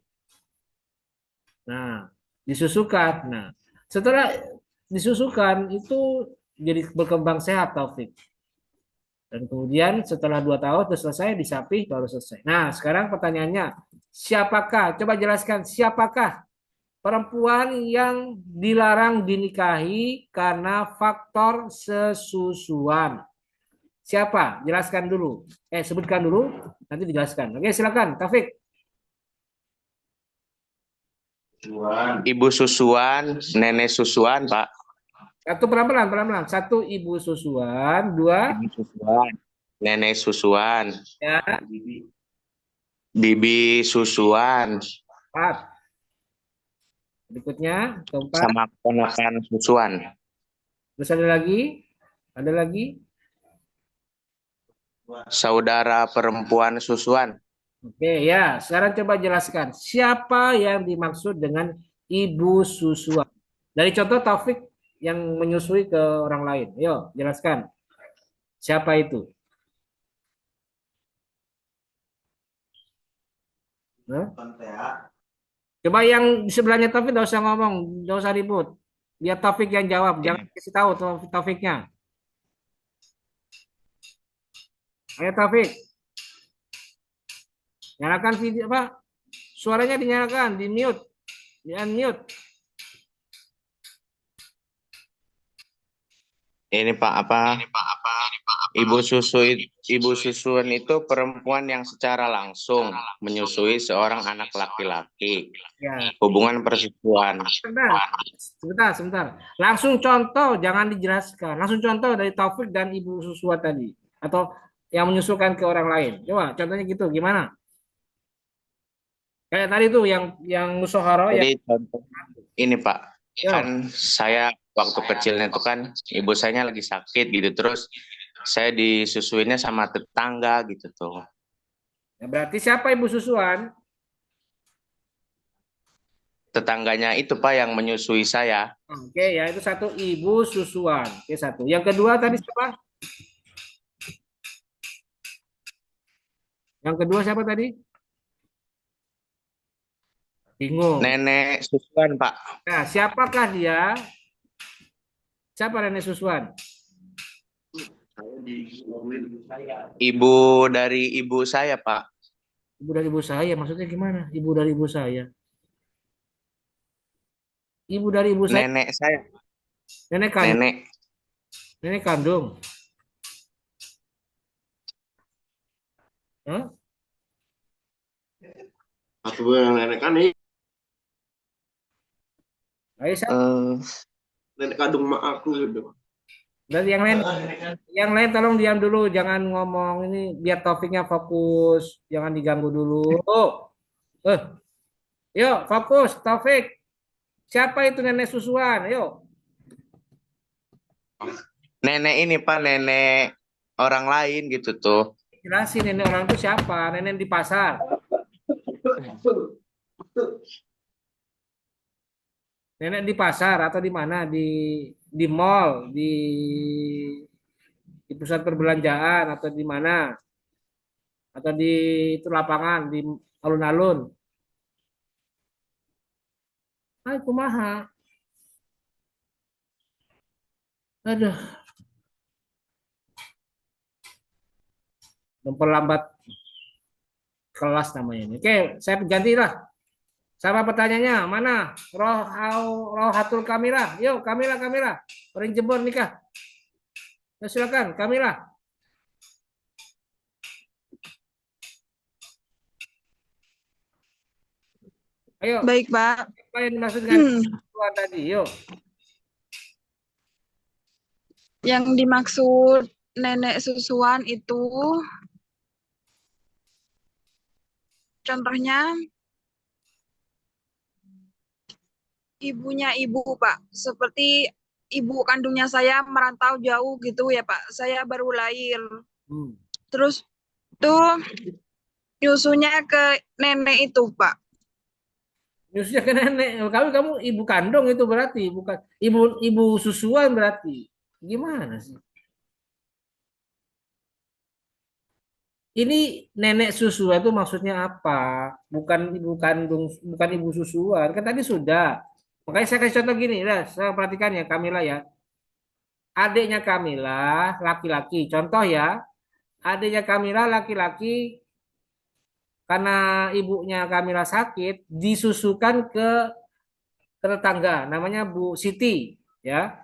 Nah, disusukan. Nah, setelah disusukan itu jadi berkembang sehat Taufik. Dan kemudian setelah 2 tahun terus selesai disapih baru selesai. Nah, sekarang pertanyaannya, siapakah? Coba jelaskan siapakah perempuan yang dilarang dinikahi karena faktor sesusuan. Siapa? Jelaskan dulu. Sebutkan dulu, nanti dijelaskan. Oke, silakan, Taufik. Ibu susuan, nenek susuan, Pak. Satu pelan-pelan, pelan-pelan. Satu ibu susuan, dua Ibu susuan, nenek susuan, ya, bibi susuan, empat. Berikutnya keempat. sama ponakan susuan. Terus ada lagi? Ada lagi? Saudara perempuan susuan. Oke ya. Sekarang coba jelaskan siapa yang dimaksud dengan ibu susuan. Dari contoh Taufik yang menyusui ke orang lain. Yo, jelaskan. Siapa itu? Hah? Coba yang di sebelahnya Taufik nggak usah ngomong, nggak usah ribut. Biar Taufik yang jawab, jangan kasih tahu Taufiknya. Ayo Taufik, nyalakan video apa? Suaranya dinyalakan, di mute, di unmute. Ini Pak apa? Ibu susuan itu perempuan yang secara langsung menyusui seorang anak laki-laki. Ya, Hubungan persusuan. sebentar. Langsung contoh, jangan dijelaskan. Langsung contoh dari Taufik dan ibu susuan tadi, atau yang menyusukan ke orang lain. Coba contohnya gitu, gimana? Kayak tadi tuh yang musoharo ya. Jadi contoh ini Pak, Ya. kan saya waktu kecilnya itu kan ibu saya lagi sakit gitu, terus saya disusuinnya sama tetangga gitu tuh. Ya, berarti siapa ibu susuan? Tetangganya itu Pak yang menyusui saya. Oke, ya itu satu ibu susuan. Oke, satu. Yang kedua tadi siapa? Yang kedua siapa tadi? Bingung. Nenek susuan Pak. Nah, siapakah dia? Siapa nenek susuan? Ibu dari ibu saya Pak. Ibu dari ibu saya, maksudnya gimana? Ibu dari ibu saya. Ibu dari ibu saya, Nenek saya. nenek kandung. Nenek. Nenek kandung. Hah? Atau yang nenek kan nih, Ayo, siapa? nenek kandung mak aku gitu. Dari yang lain tolong diam dulu, jangan ngomong ini biar topiknya fokus, jangan diganggu dulu. Yuk, fokus, Taufik. Siapa itu nenek susuan? Yuk. Nenek ini Pak, nenek orang lain gitu tuh. Jelasin nenek orang itu siapa? Nenek di pasar. Nenek di pasar atau di mana? Di mall, di pusat perbelanjaan atau di mana? Atau di itu lapangan, di alun-alun. Ay, kumaha. Aduh, memperlambat kelas namanya ini. Oke, saya gantilah. Sama pertanyaannya, mana? Rohatul Kamila. Yuk, Kamila. Paling jebor nikah. Ya, silakan, Kamila. Ayo, Baik, Pak. apa yang dimaksud dengan susuan tadi? Yuk. Yang dimaksud nenek susuan itu contohnya ibunya ibu, Pak. Seperti ibu kandungnya saya merantau jauh gitu ya, Pak. Saya baru lahir. Terus tuh nyusunya ke nenek itu, Pak. Nyusunya ke nenek. Kamu ibu kandung itu berarti, bukan ibu susuan berarti. Gimana sih? Ini nenek susuan itu maksudnya apa? Bukan ibu kandung, bukan ibu susuan. Kan tadi sudah. Makanya saya kasih contoh gini, lah, saya perhatikan ya Kamila ya. Adiknya Kamila laki-laki. Contoh ya, adiknya Kamila laki-laki karena ibunya Kamila sakit disusukan ke tetangga, namanya Bu Siti, ya.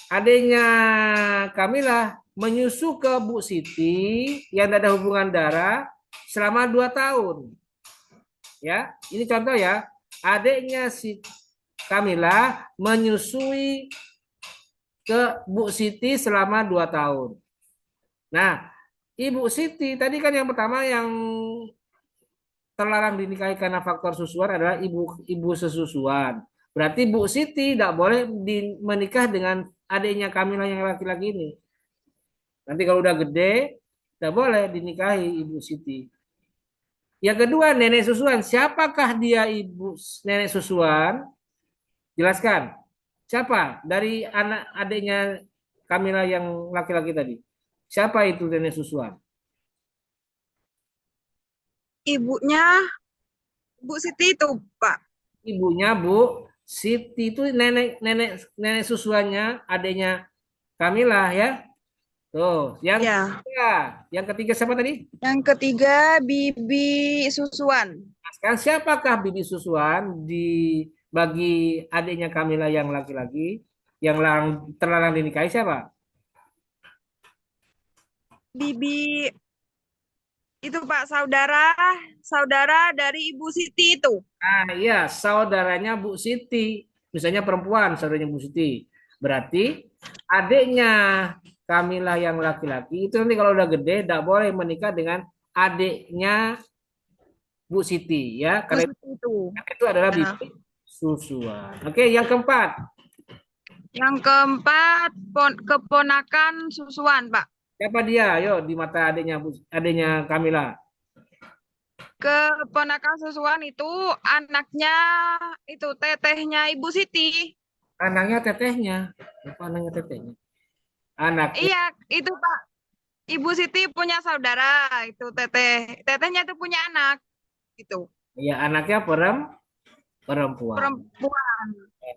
Adiknya Kamila menyusu ke Bu Siti yang tidak ada hubungan darah selama 2 tahun. Ya, ini contoh ya. Adiknya si Kamila menyusui ke Bu Siti selama 2 tahun. Nah, Ibu Siti tadi kan yang pertama yang terlarang dinikahi karena faktor susuan adalah ibu sesusuan. Berarti Bu Siti tidak boleh menikah dengan adiknya Kamila yang laki-laki ini. Nanti kalau udah gede, tidak boleh dinikahi Ibu Siti. Yang kedua, nenek susuan. Siapakah dia ibu nenek susuan? Jelaskan. Siapa dari anak adiknya Kamila yang laki-laki tadi? Siapa itu nenek susuan? Ibunya Bu Siti itu, Pak. Ibunya Bu Siti itu nenek susuannya adiknya Kamila ya. Tuh, yang Ya. ketiga, yang ketiga siapa tadi? Yang ketiga bibi susuan. Nah, sekarang siapakah bibi susuan bagi adiknya Kamila yang laki-laki yang terlarang dinikahi siapa? Bibi itu Pak, saudara dari Ibu Siti itu. Ah iya, saudaranya Bu Siti. Misalnya perempuan, saudaranya Bu Siti. Berarti adiknya Kamila yang laki-laki itu nanti kalau udah gede tidak boleh menikah dengan adiknya Bu Siti ya, Bu karena Siti itu. itu adalah Ya. bibi susuan. Oke, yang keempat. Yang keempat keponakan susuan, Pak. Siapa dia? Ayo di mata adiknya Kamila. Keponakan susuan itu anaknya itu tetehnya Ibu Siti. Anaknya tetehnya. Apa anaknya tetehnya? Anaknya. Iya, itu Pak. Ibu Siti punya saudara, itu tetehnya itu punya anak, gitu. Iya, anaknya perempuan. Perempuan.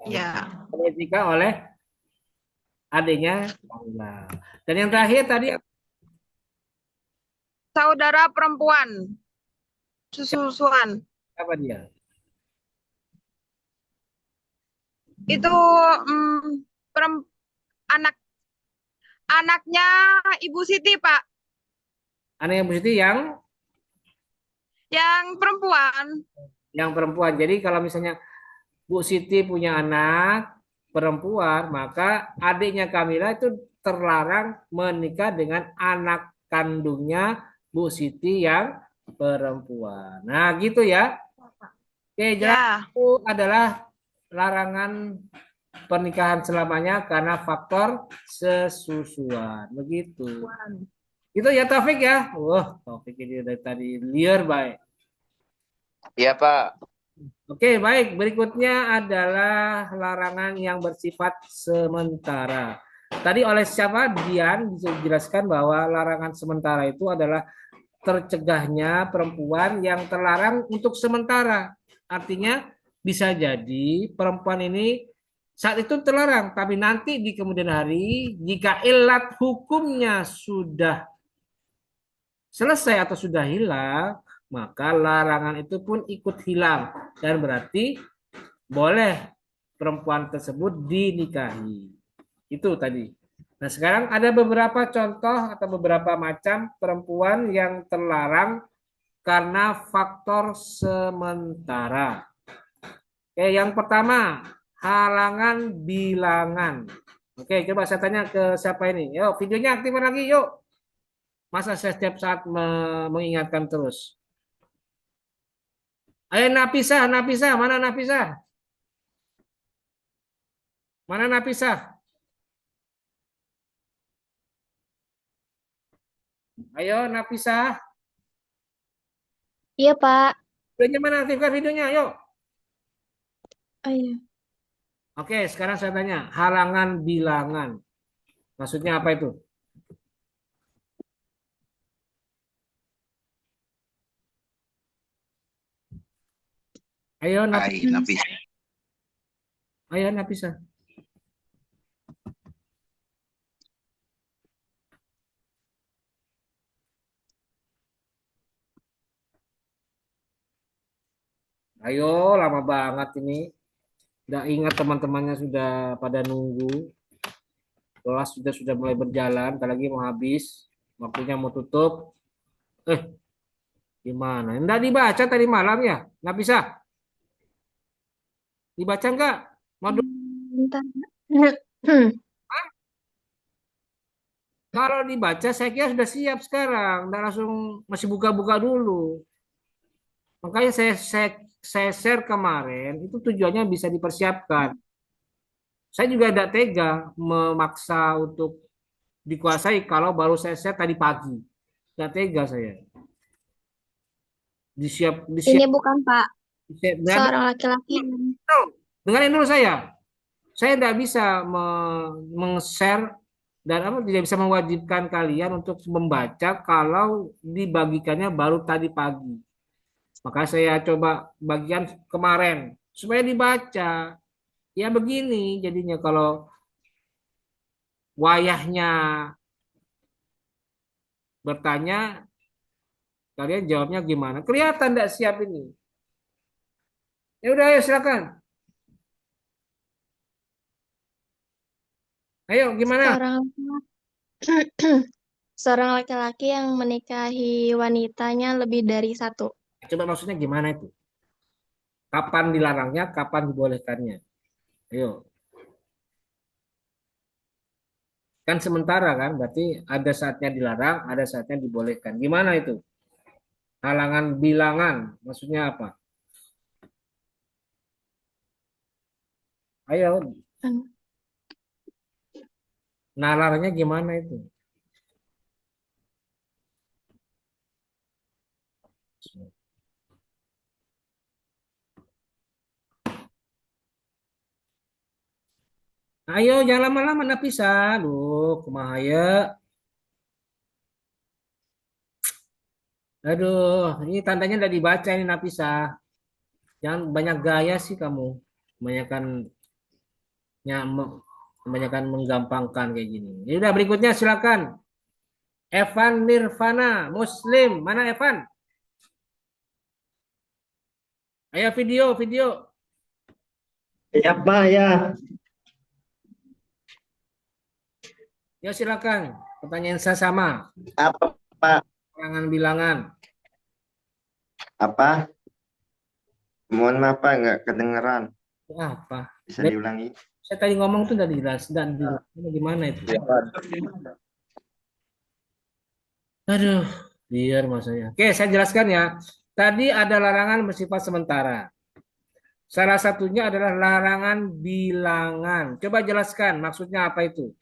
Ya. Dinikah oleh adiknya Kamila. Dan yang terakhir tadi Saudara perempuan susuan. apa dia? Itu anaknya Ibu Siti, Pak. Anaknya Bu Siti Yang perempuan. yang perempuan. Jadi kalau misalnya Bu Siti punya anak perempuan, maka adiknya Kamila itu terlarang menikah dengan anak kandungnya Bu Siti yang perempuan. Nah, gitu ya. Oke, jelas Ya. itu adalah larangan pernikahan selamanya karena faktor sesusuan. Begitu. Itu ya Taufik ya. Wah, Taufik ini dari tadi liar baik. Iya, Pak. Oke, baik. Berikutnya adalah larangan yang bersifat sementara. Tadi oleh siapa? Dian bisa dijelaskan bahwa larangan sementara itu adalah tercegahnya perempuan yang terlarang untuk sementara. Artinya bisa jadi perempuan ini saat itu terlarang, tapi nanti di kemudian hari jika ilat hukumnya sudah selesai atau sudah hilang, maka larangan itu pun ikut hilang dan berarti boleh perempuan tersebut dinikahi. Itu tadi. Nah, sekarang ada beberapa contoh atau beberapa macam perempuan yang terlarang karena faktor sementara. Oke, yang pertama, halangan bilangan. Oke, coba saya tanya ke siapa ini. Yuk, videonya aktifkan lagi, yuk. Masa saya setiap saat mengingatkan terus. Ayo Napisah, mana Napisah? Mana Napisah? Ayo Napisah. Iya, Pak. Videonya mana? Aktifkan videonya, yuk. Iya. Oke, sekarang saya tanya, halangan bilangan. Maksudnya apa itu? Ayo Napisah. Ayo Napisah. Ayo, lama banget ini. Nggak ingat teman-temannya sudah pada nunggu. Kelas sudah mulai berjalan, ntar lagi mau habis, waktunya mau tutup. Eh, gimana? Nggak dibaca tadi malam ya? Nggak bisa? Dibaca nggak? Modul. Bentar. Kalau dibaca saya kira sudah siap sekarang. Nggak langsung masih buka-buka dulu. Makanya saya share kemarin, itu tujuannya bisa dipersiapkan. Saya juga tidak tega memaksa untuk dikuasai kalau baru saya share tadi pagi. Tidak tega saya. Ini Disiap, bukan Pak, disiap. seorang laki-laki. Dengarin dulu saya. Saya tidak bisa meng-share dan tidak bisa mewajibkan kalian untuk membaca kalau dibagikannya baru tadi pagi. Maka saya coba bagian kemarin supaya dibaca. Ya begini jadinya kalau wayahnya bertanya, kalian jawabnya gimana? Kelihatan tidak siap ini. Ya udah, ayo silakan. Ayo gimana? Seorang laki-laki yang menikahi wanitanya lebih dari satu. Coba maksudnya gimana itu? Kapan dilarangnya, kapan dibolehkannya? Ayo. Kan sementara kan, berarti ada saatnya dilarang, ada saatnya dibolehkan. Gimana itu? Halangan bilangan, maksudnya apa? Ayo, nalarnya gimana itu? Ayo, jangan lama-lama, Nafisa. Loh, kumaha ya? Aduh, ini tandanya udah dibaca ini Nafisa. Jangan banyak gaya sih kamu. Kebanyakan kebanyakan menggampangkan kayak gini. Ya udah berikutnya silakan. Evan Nirvana, Muslim. Mana Evan? Ayo video. Ya Pak ya. Ya silakan. Pertanyaan saya sama. Apa Pak? Bilangan. Apa? Mohon maaf Pak, nggak kedengeran. Apa? Bisa diulangi? Saya tadi ngomong tuh udah jelas. Dan gimana itu? Ya, Pak. Aduh, biar masanya. Oke, saya jelaskan ya. Tadi ada larangan bersifat sementara. Salah satunya adalah larangan bilangan. Coba jelaskan maksudnya apa itu?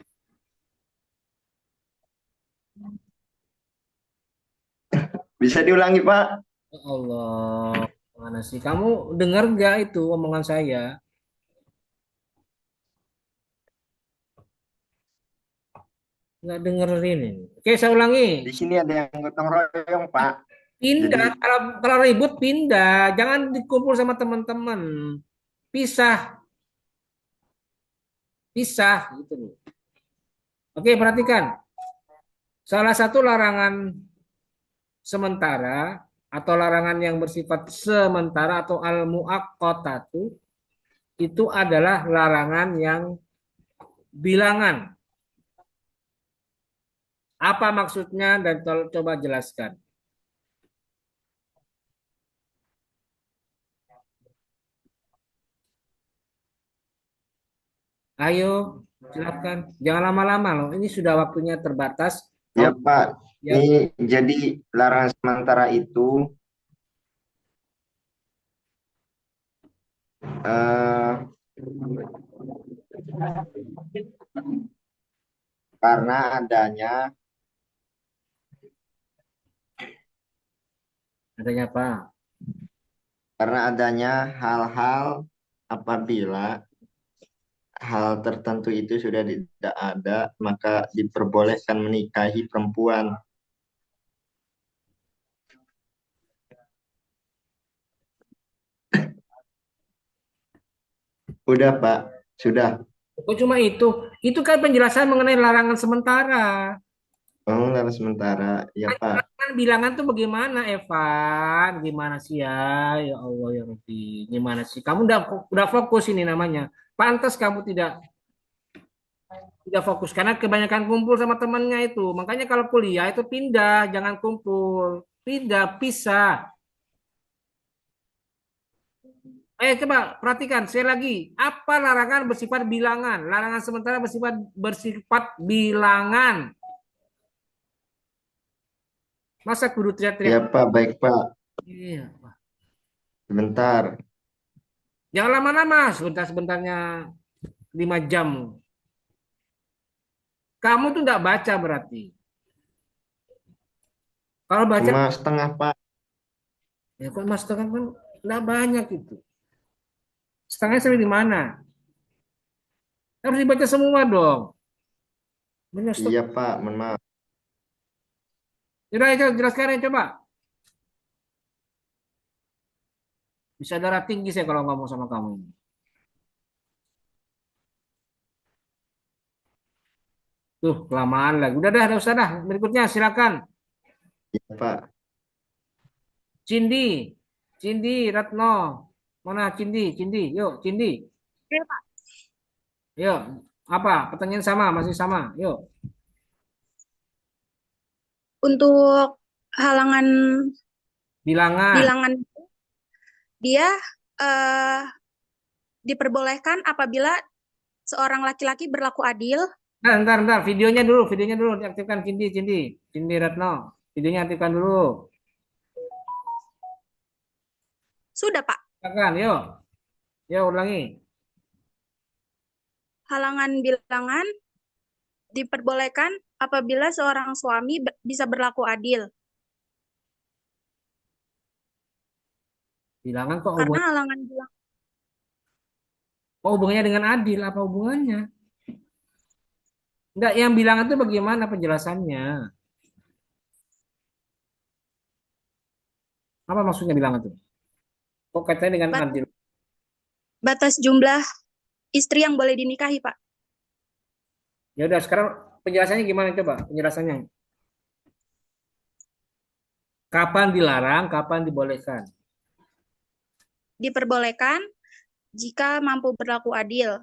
Bisa diulangi Pak? Ya Allah, mana sih? Kamu dengar nggak itu omongan saya? Nggak dengerin ini. Oke, saya ulangi. Di sini ada yang gotong royong Pak. Pindah, Jadi- kalau ribut pindah, jangan dikumpul sama teman-teman. Pisah. Gitu loh. Oke, perhatikan. Salah satu larangan sementara atau larangan yang bersifat sementara atau al-muaqqatatu itu adalah larangan yang bilangan. Apa maksudnya dan coba jelaskan. Ayo, silakan. Jangan lama-lama loh. Ini sudah waktunya terbatas. Ya Pak, Ya. ini jadi larangan sementara itu karena adanya apa? Karena adanya hal-hal apabila hal tertentu itu sudah tidak ada, maka diperbolehkan menikahi perempuan. Udah Pak, sudah. Oh cuma itu. Itu kan penjelasan mengenai larangan sementara. Oh, larangan sementara. Ya Pak. Kan bilangan tuh bagaimana, Evan? Gimana sih ya? Ya Allah ya Rabbi. Gimana sih? Kamu udah fokus ini namanya. Pantas kamu tidak fokus karena kebanyakan kumpul sama temannya itu. Makanya kalau kuliah itu pindah, jangan kumpul. Pindah, pisah. Coba perhatikan saya lagi. Apa larangan bersifat bilangan? Larangan sementara bersifat bilangan. Masa kudu teriak-teriak? Ya Pak, baik Pak. Iya. Sebentar. Jangan lama-lama, sebentar-sebentarnya 5 jam. Kamu tuh nggak baca berarti. Kalau baca, Cuma setengah Pak. ya kok mas setengah kan nggak banyak itu. Setengahnya sampai di mana? Harus dibaca semua dong. Banyak Iya Pak, mohon maaf. Udah, itu jelaskan ya coba. Bisa darah tinggi saya kalau ngomong sama kamu ini. Tuh, kelamaan lagi. Udah usah dah. Berikutnya silakan. Iya Pak. Cindi, Cindi, Ratno. Mana Cindi, Cindi? Yuk, Cindi. Oke, Pak. Yuk, apa? Pertanyaan sama, masih sama. Yuk. Untuk halangan Bilangan. bilangan dia eh, diperbolehkan apabila seorang laki-laki berlaku adil. Ntar. Videonya dulu. Diaktifkan Cindi, Cindi Ratno. Videonya aktifkan dulu. Sudah, Pak. Silakan, yuk. Yuk, ulangi. Halangan bilangan diperbolehkan apabila seorang suami bisa berlaku adil. Bilangan Karena halangan bilangan kok hubungannya dengan adil? Apa hubungannya? Enggak, yang bilangan itu bagaimana penjelasannya? Apa maksudnya bilangan itu? Kok katanya dengan adil? batas jumlah istri yang boleh dinikahi, Pak. Ya udah, sekarang penjelasannya gimana coba? Penjelasannya. Kapan dilarang, kapan dibolehkan? Diperbolehkan jika mampu berlaku adil.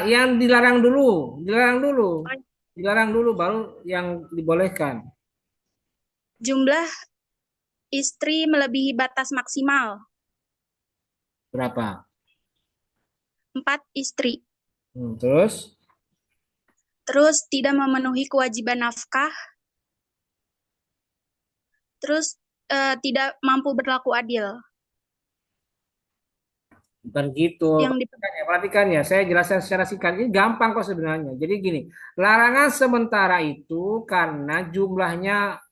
Yang dilarang dulu, dilarang dulu baru yang dibolehkan. Jumlah istri melebihi batas maksimal. Berapa? 4 istri. Terus? Terus tidak memenuhi kewajiban nafkah. Terus tidak mampu berlaku adil. Bukan gitu. Perhatikan ya, saya jelaskan secara singkat. Ini gampang kok sebenarnya. Jadi gini, larangan sementara itu karena jumlahnya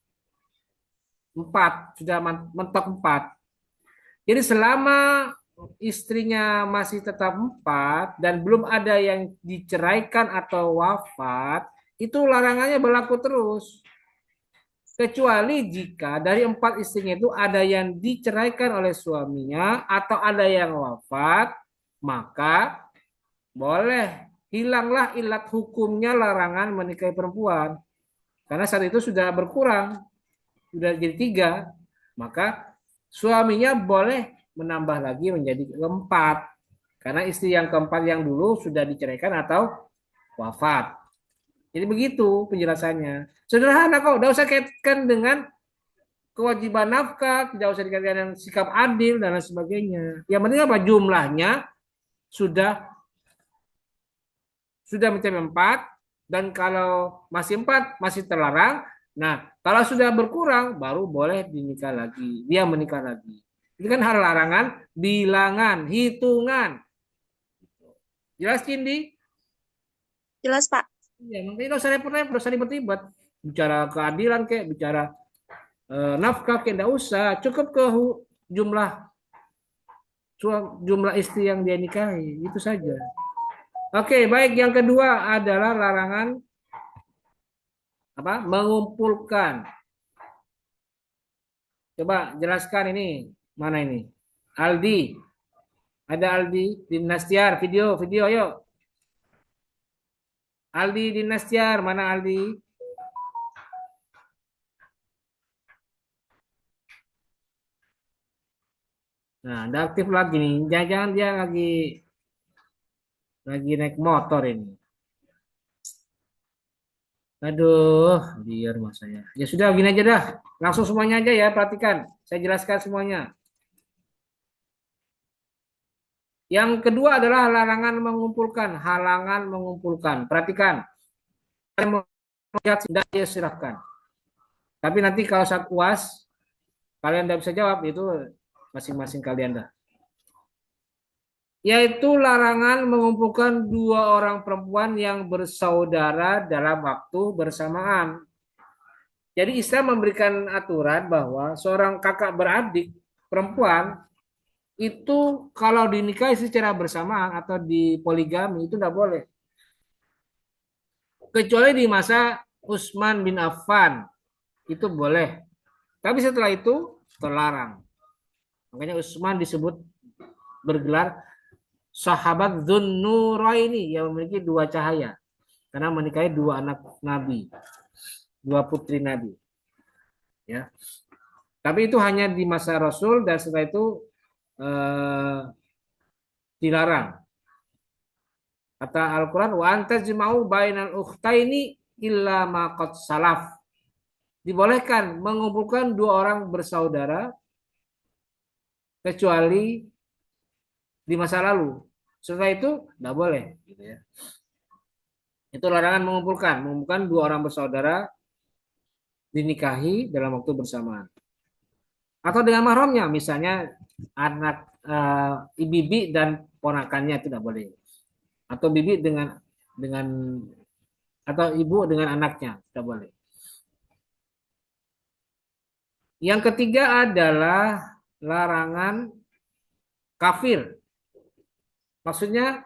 4, sudah mentok 4. Jadi selama istrinya masih tetap 4 dan belum ada yang diceraikan atau wafat, itu larangannya berlaku terus. Kecuali jika dari 4 istrinya itu ada yang diceraikan oleh suaminya atau ada yang wafat, maka boleh hilanglah ilat hukumnya larangan menikahi perempuan. Karena saat itu sudah berkurang, sudah jadi 3, maka suaminya boleh menambah lagi menjadi 4. Karena istri yang keempat yang dulu sudah diceraikan atau wafat. Jadi begitu penjelasannya. Sederhana kok, tidak usah kaitkan dengan kewajiban nafkah, tidak usah dikaitkan dengan sikap adil dan lain sebagainya. Yang penting apa? Jumlahnya sudah mencapai 4 dan kalau masih 4 masih terlarang. Nah, kalau sudah berkurang baru boleh dinikah lagi. Dia menikah lagi. Itu kan hal larangan, bilangan, hitungan. Jelas, Cindi? Jelas, Pak. Ya, makanya nggak usah repot-repot, nggak usah ribet-ribet. Bicara keadilan kayak, bicara nafkah kayak, nggak usah. Cukup ke jumlah istri yang dia nikahi, itu saja. Oke, baik. Yang kedua adalah larangan mengumpulkan. Coba jelaskan ini. Mana ini? Aldi. Ada Aldi Dinastiar, video yuk. Aldi Dinastiar, mana Aldi? Nah, udah aktif lagi nih. Jangan-jangan dia lagi naik motor ini. Aduh, dia rumah saya. Ya sudah, gini aja dah. Langsung semuanya aja ya, perhatikan. Saya jelaskan semuanya. Yang kedua adalah larangan mengumpulkan, halangan mengumpulkan. Perhatikan. Saya mau lihat, tidak ya silahkan. Tapi nanti kalau saat UAS, kalian tidak bisa jawab, itu masing-masing kalian dah. Yaitu larangan mengumpulkan dua orang perempuan yang bersaudara dalam waktu bersamaan. Jadi Islam memberikan aturan bahwa seorang kakak beradik perempuan itu kalau dinikahi secara bersamaan atau di poligami itu tidak boleh. Kecuali di masa Utsman bin Affan itu boleh. Tapi setelah itu terlarang. Makanya Utsman disebut bergelar sahabat Dzunnuraini yang memiliki dua cahaya karena menikahi dua anak Nabi, dua putri Nabi. Ya. Tapi itu hanya di masa Rasul dan setelah itu dilarang. Kata Al-Quran, wa antajma'u bainal ukhtaini illa ma qad salaf. Dibolehkan mengumpulkan dua orang bersaudara kecuali di masa lalu. Setelah itu tidak boleh. Gitu ya. Itu larangan mengumpulkan dua orang bersaudara dinikahi dalam waktu bersamaan. Atau dengan mahramnya, misalnya anak bibi dan ponakannya itu tidak boleh. Atau bibi dengan atau ibu dengan anaknya tidak boleh. Yang ketiga adalah larangan kafir. Maksudnya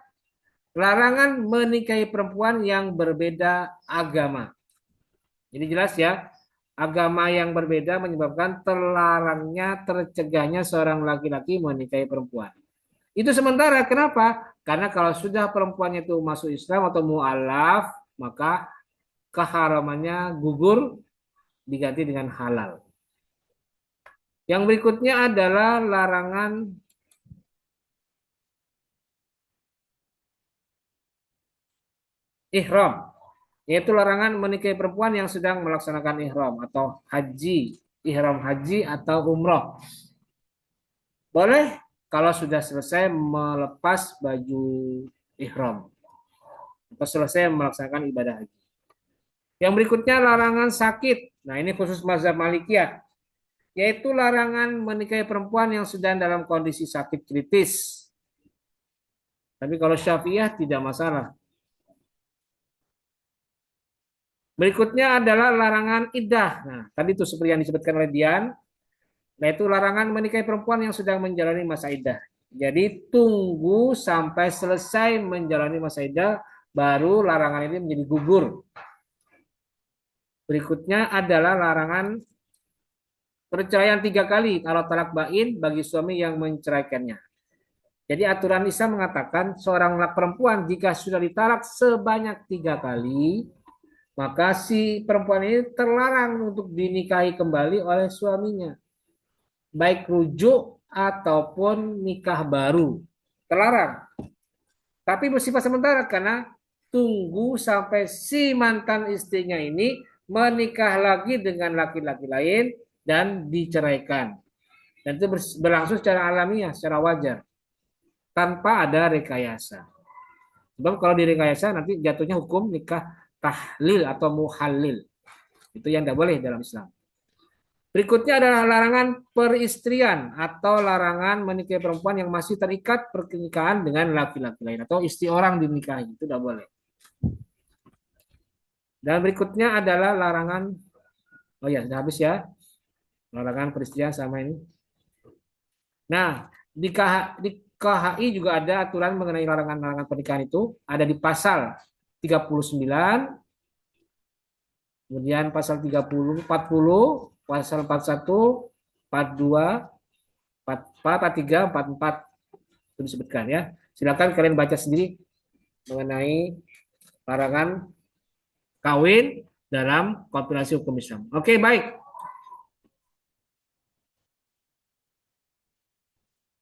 larangan menikahi perempuan yang berbeda agama. Jadi jelas ya, agama yang berbeda menyebabkan terlarangnya, tercegahnya seorang laki-laki menikahi perempuan. Itu sementara, kenapa? Karena kalau sudah perempuannya itu masuk Islam atau mu'alaf, maka keharamannya gugur diganti dengan halal. Yang berikutnya adalah larangan ihram, yaitu larangan menikahi perempuan yang sedang melaksanakan ihram atau haji, ihram haji atau umroh. Boleh kalau sudah selesai melepas baju ihram atau selesai melaksanakan ibadah haji. Yang berikutnya larangan sakit. Nah, ini khusus mazhab Malikiyah, yaitu larangan menikahi perempuan yang sedang dalam kondisi sakit kritis. Tapi kalau Syafi'iyah tidak masalah. Berikutnya adalah larangan iddah. Nah, tadi itu seperti yang disebutkan oleh Dian, yaitu larangan menikahi perempuan yang sedang menjalani masa iddah. Jadi tunggu sampai selesai menjalani masa iddah, baru larangan ini menjadi gugur. Berikutnya adalah larangan perceraian 3 kali kalau talak bain bagi suami yang menceraikannya. Jadi aturan Islam mengatakan seorang perempuan jika sudah ditalak sebanyak 3 kali, maka si perempuan ini terlarang untuk dinikahi kembali oleh suaminya. Baik rujuk ataupun nikah baru. Terlarang. Tapi bersifat sementara karena tunggu sampai si mantan istrinya ini menikah lagi dengan laki-laki lain dan diceraikan. Dan itu berlangsung secara alamiah, secara wajar. Tanpa ada rekayasa. Sebab kalau direkayasa nanti jatuhnya hukum nikah tahlil atau muhallil. Itu yang tidak boleh dalam Islam. Berikutnya adalah larangan peristrian atau larangan menikahi perempuan yang masih terikat pernikahan dengan laki-laki lain atau istri orang dinikahi. Itu tidak boleh. Dan berikutnya adalah larangan, oh ya sudah habis ya, larangan peristrian sama ini. Nah, di KHI juga ada aturan mengenai larangan-larangan pernikahan itu, ada di pasal 39, kemudian pasal 30, 40, pasal 41, 42, 44, 43, 44 itu disebutkan ya. Silakan kalian baca sendiri mengenai larangan kawin dalam kompilasi hukum Islam. Oke, baik.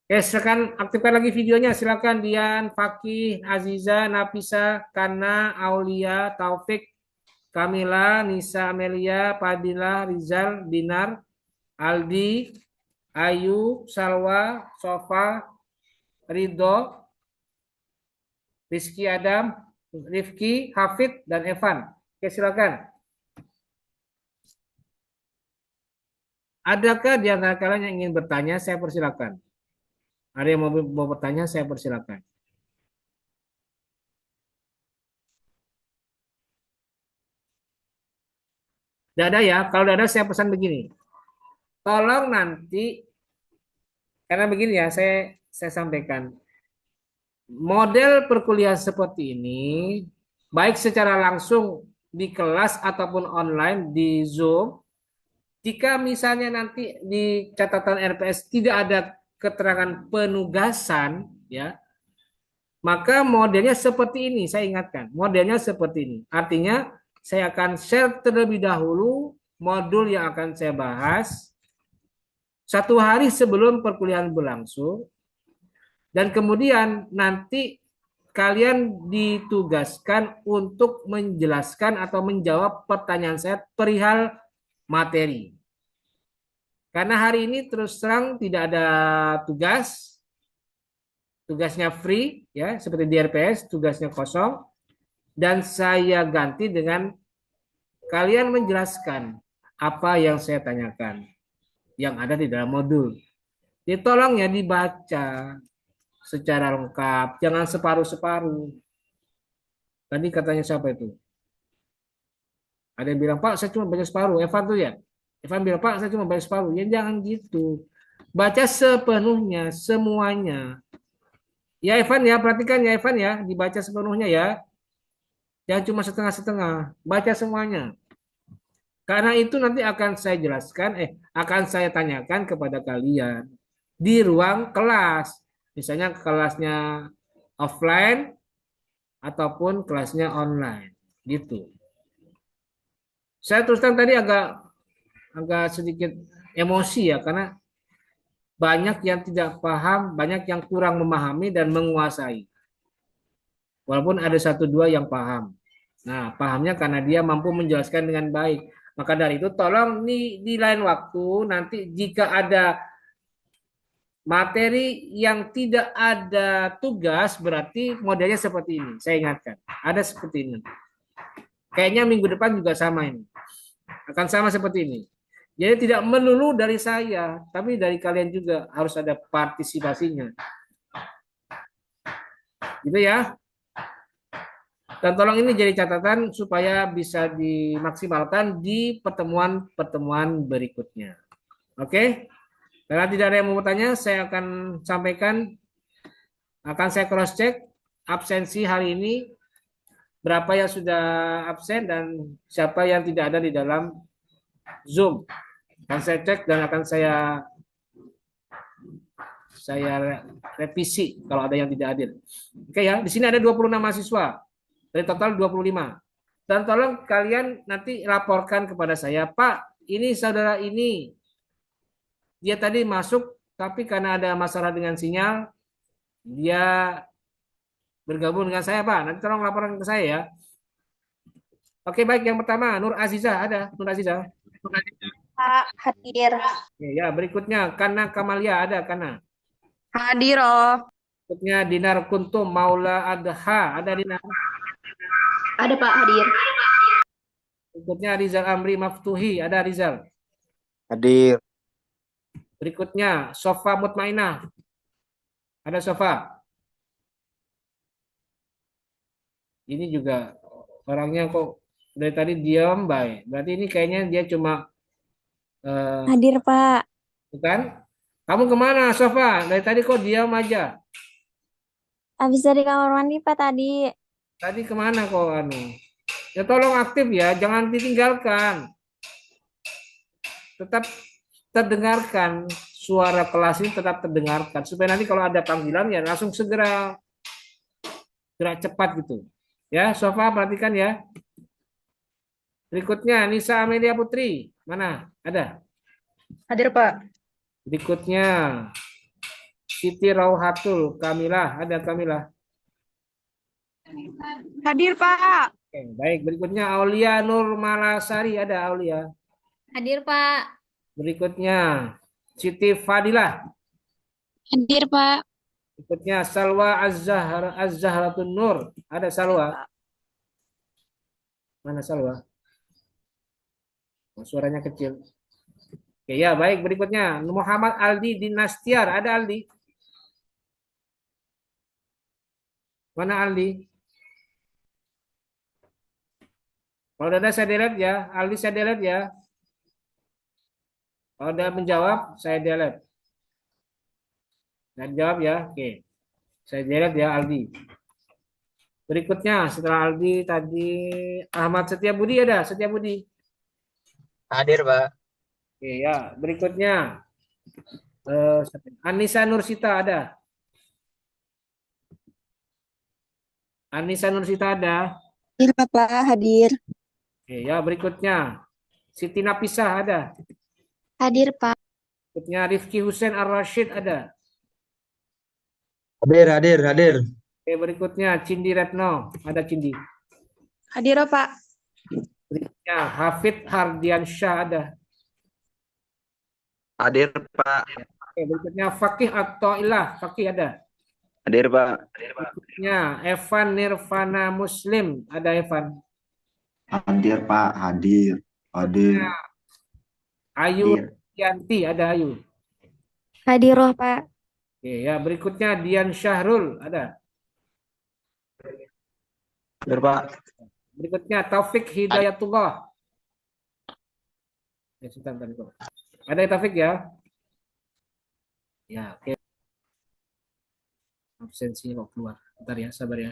Oke, silakan aktifkan lagi videonya. Silakan Dian, Fakih, Aziza, Nafisa, Kana, Aulia, Taufik, Kamila, Nisa, Amelia, Padilla, Rizal, Dinar, Aldi, Ayu, Salwa, Sofa, Ridho, Rizky Adam, Rifki, Hafid, dan Evan. Oke, silakan. Adakah di antara kalian yang ingin bertanya? Saya persilakan. Ada yang mau bertanya? Saya persilakan. Tidak ada ya? Kalau tidak ada, saya pesan begini. Tolong nanti, karena begini ya, saya sampaikan. Model perkuliahan seperti ini, baik secara langsung di kelas ataupun online di Zoom, jika misalnya nanti di catatan RPS tidak ada keterangan penugasan, ya, maka modelnya seperti ini. Saya ingatkan, modelnya seperti ini. Artinya, saya akan share terlebih dahulu modul yang akan saya bahas 1 hari sebelum perkuliahan berlangsung. Dan kemudian nanti kalian ditugaskan untuk menjelaskan atau menjawab pertanyaan saya perihal materi. Karena hari ini terus terang tidak ada tugas, tugasnya free ya, seperti di RPS tugasnya kosong, dan saya ganti dengan kalian menjelaskan apa yang saya tanyakan yang ada di dalam modul. Jadi tolong ya dibaca secara lengkap, jangan separuh-separuh. Tadi katanya siapa itu? Ada yang bilang, Pak, saya cuma baca separuh. Evan tuh ya. Evan bilang, Pak, saya cuma baca separuh. Ya jangan gitu. Baca sepenuhnya, semuanya. Ya Evan ya, perhatikan ya Evan ya, dibaca sepenuhnya ya. Jangan cuma setengah-setengah. Baca semuanya. Karena itu nanti akan saya jelaskan, akan saya tanyakan kepada kalian di ruang kelas. Misalnya kelasnya offline ataupun kelasnya online. Gitu. Saya terus terang tadi agak sedikit emosi ya, karena banyak yang tidak paham, banyak yang kurang memahami dan menguasai. Walaupun ada 1-2 yang paham. Nah, pahamnya karena dia mampu menjelaskan dengan baik. Maka dari itu tolong nih di lain waktu nanti jika ada materi yang tidak ada tugas berarti modelnya seperti ini. Saya ingatkan, ada seperti ini. Kayaknya minggu depan juga sama ini. Akan sama seperti ini. Jadi tidak melulu dari saya, tapi dari kalian juga harus ada partisipasinya. Gitu ya. Dan tolong ini jadi catatan supaya bisa dimaksimalkan di pertemuan-pertemuan berikutnya. Oke? Karena tidak ada yang mau bertanya, saya akan sampaikan, akan saya cross check absensi hari ini, berapa yang sudah absen dan siapa yang tidak ada di dalam Zoom. Akan saya cek dan akan saya revisi kalau ada yang tidak hadir. Oke ya, di sini ada 26 mahasiswa dari total 25. Dan tolong kalian nanti laporkan kepada saya, Pak, ini saudara ini dia tadi masuk tapi karena ada masalah dengan sinyal dia bergabung dengan saya, Pak. Nanti tolong laporkan ke saya ya. Oke, baik, yang pertama Nur Aziza, ada Nur Aziza. Pak, hadir. Ya, berikutnya Kana Kamalia, ada Kana. Hadir, oh. Berikutnya Dinar Kuntum Maula Adha, ada Dinar. Ada Pak, hadir. Berikutnya Rizal Amri Maftuhi, ada Rizal. Hadir. Berikutnya Sofa Mutmainah, ada Sofa. Ini juga orangnya kok dari tadi diam baik. Berarti ini kayaknya dia cuma Hadir, Pak. bukan? Kamu kemana, Sofa? Dari tadi kok diam aja? Habis dari kamar mandi, Pak, tadi. Tadi kemana kok anu? Ya tolong aktif ya, jangan ditinggalkan. Tetap terdengarkan suara kelas ini, tetap terdengarkan supaya nanti kalau ada panggilan ya langsung segera gerak cepat gitu. Ya, Sofa perhatikan ya. Berikutnya Nisa Amelia Putri, mana? Ada? Hadir, Pak. Berikutnya Siti Rauhatul Kamilah, ada Kamilah. Hadir, Pak. Oke, baik, berikutnya Aulia Nur Malasari, ada Aulia. Hadir, Pak. Berikutnya Siti Fadilah. Hadir, Pak. Berikutnya Salwa Az-Zahratun Nur, ada Salwa. Mana Salwa? Oh, suaranya kecil. Oke, ya, baik, berikutnya Muhammad Aldi Dinastiar, ada Aldi. Mana Aldi? Kalau ada saya delete ya, Aldi saya delete ya. Kalau udah menjawab, saya delete. Dan jawab ya, oke. Saya delete ya Aldi. Berikutnya setelah Aldi tadi Ahmad Setiabudi, ada Setiabudi. Hadir, Pak. Oke ya, berikutnya Anissa Nursita, ada. Anissa Nursita, ada. Hadir, Bapak, hadir. Oke ya, berikutnya Siti Napisah, ada. Hadir, Pak. Berikutnya Rifki Hussein Ar-Rashid, ada. Hadir. Oke, berikutnya Cindi Retno, ada Cindi. Hadir, Pak. Berikutnya Hafid Hardiansyah, ada. Hadir, Pak. Oke, berikutnya Fakih At-Thaillah, Fakih, ada. Hadir, Pak. Berikutnya Evan Nirvana Muslim, ada Evan. Hadir, Pak. Hadir. Berikutnya Ayu Yanti, ada Ayu. Hadir, Pak. Oke, ya, berikutnya Dian Syahrul, ada. Hadir, Pak. Berikutnya Taufik Hidayatullah. Ya, sebentar, bentar. Ada Taufik ya? Ya, oke. Absensinya kok keluar. Bentar ya, sabar ya.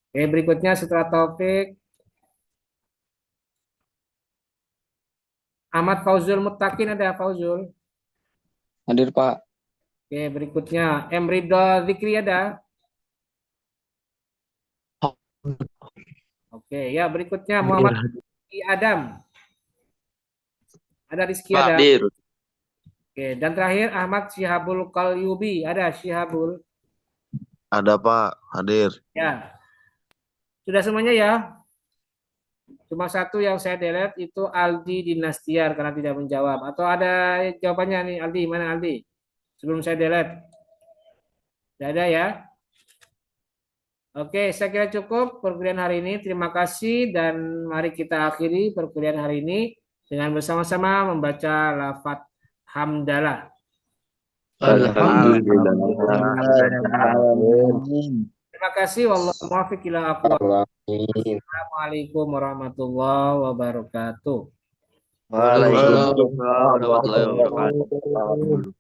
Oke, berikutnya setelah Taufik Ahmad Fauzul Mutakin, ada Fauzul. Hadir, Pak. Oke, berikutnya M. Ridho Zikri, ada. Oke, ya, berikutnya Muhammad Rizky Adam. Ada Rizky Adam. Hadir. Oke, dan terakhir Ahmad Syihabul Qalyubi, ada Syihabul. Ada, Pak. Hadir. Ya. Sudah semuanya ya? Cuma satu yang saya delete itu Aldi Dinastiar karena tidak menjawab. Atau ada jawabannya nih Aldi, mana Aldi? Sebelum saya delete. Tidak ada ya? Oke, saya kira cukup perkuliahan hari ini. Terima kasih dan mari kita akhiri perkuliahan hari ini dengan bersama-sama membaca lafaz hamdalah. Alhamdulillah. Terima kasih. Wallahu muwaffiq ila aqwamit. Assalamualaikum warahmatullahi wabarakatuh. Waalaikumsalam warahmatullahi wabarakatuh.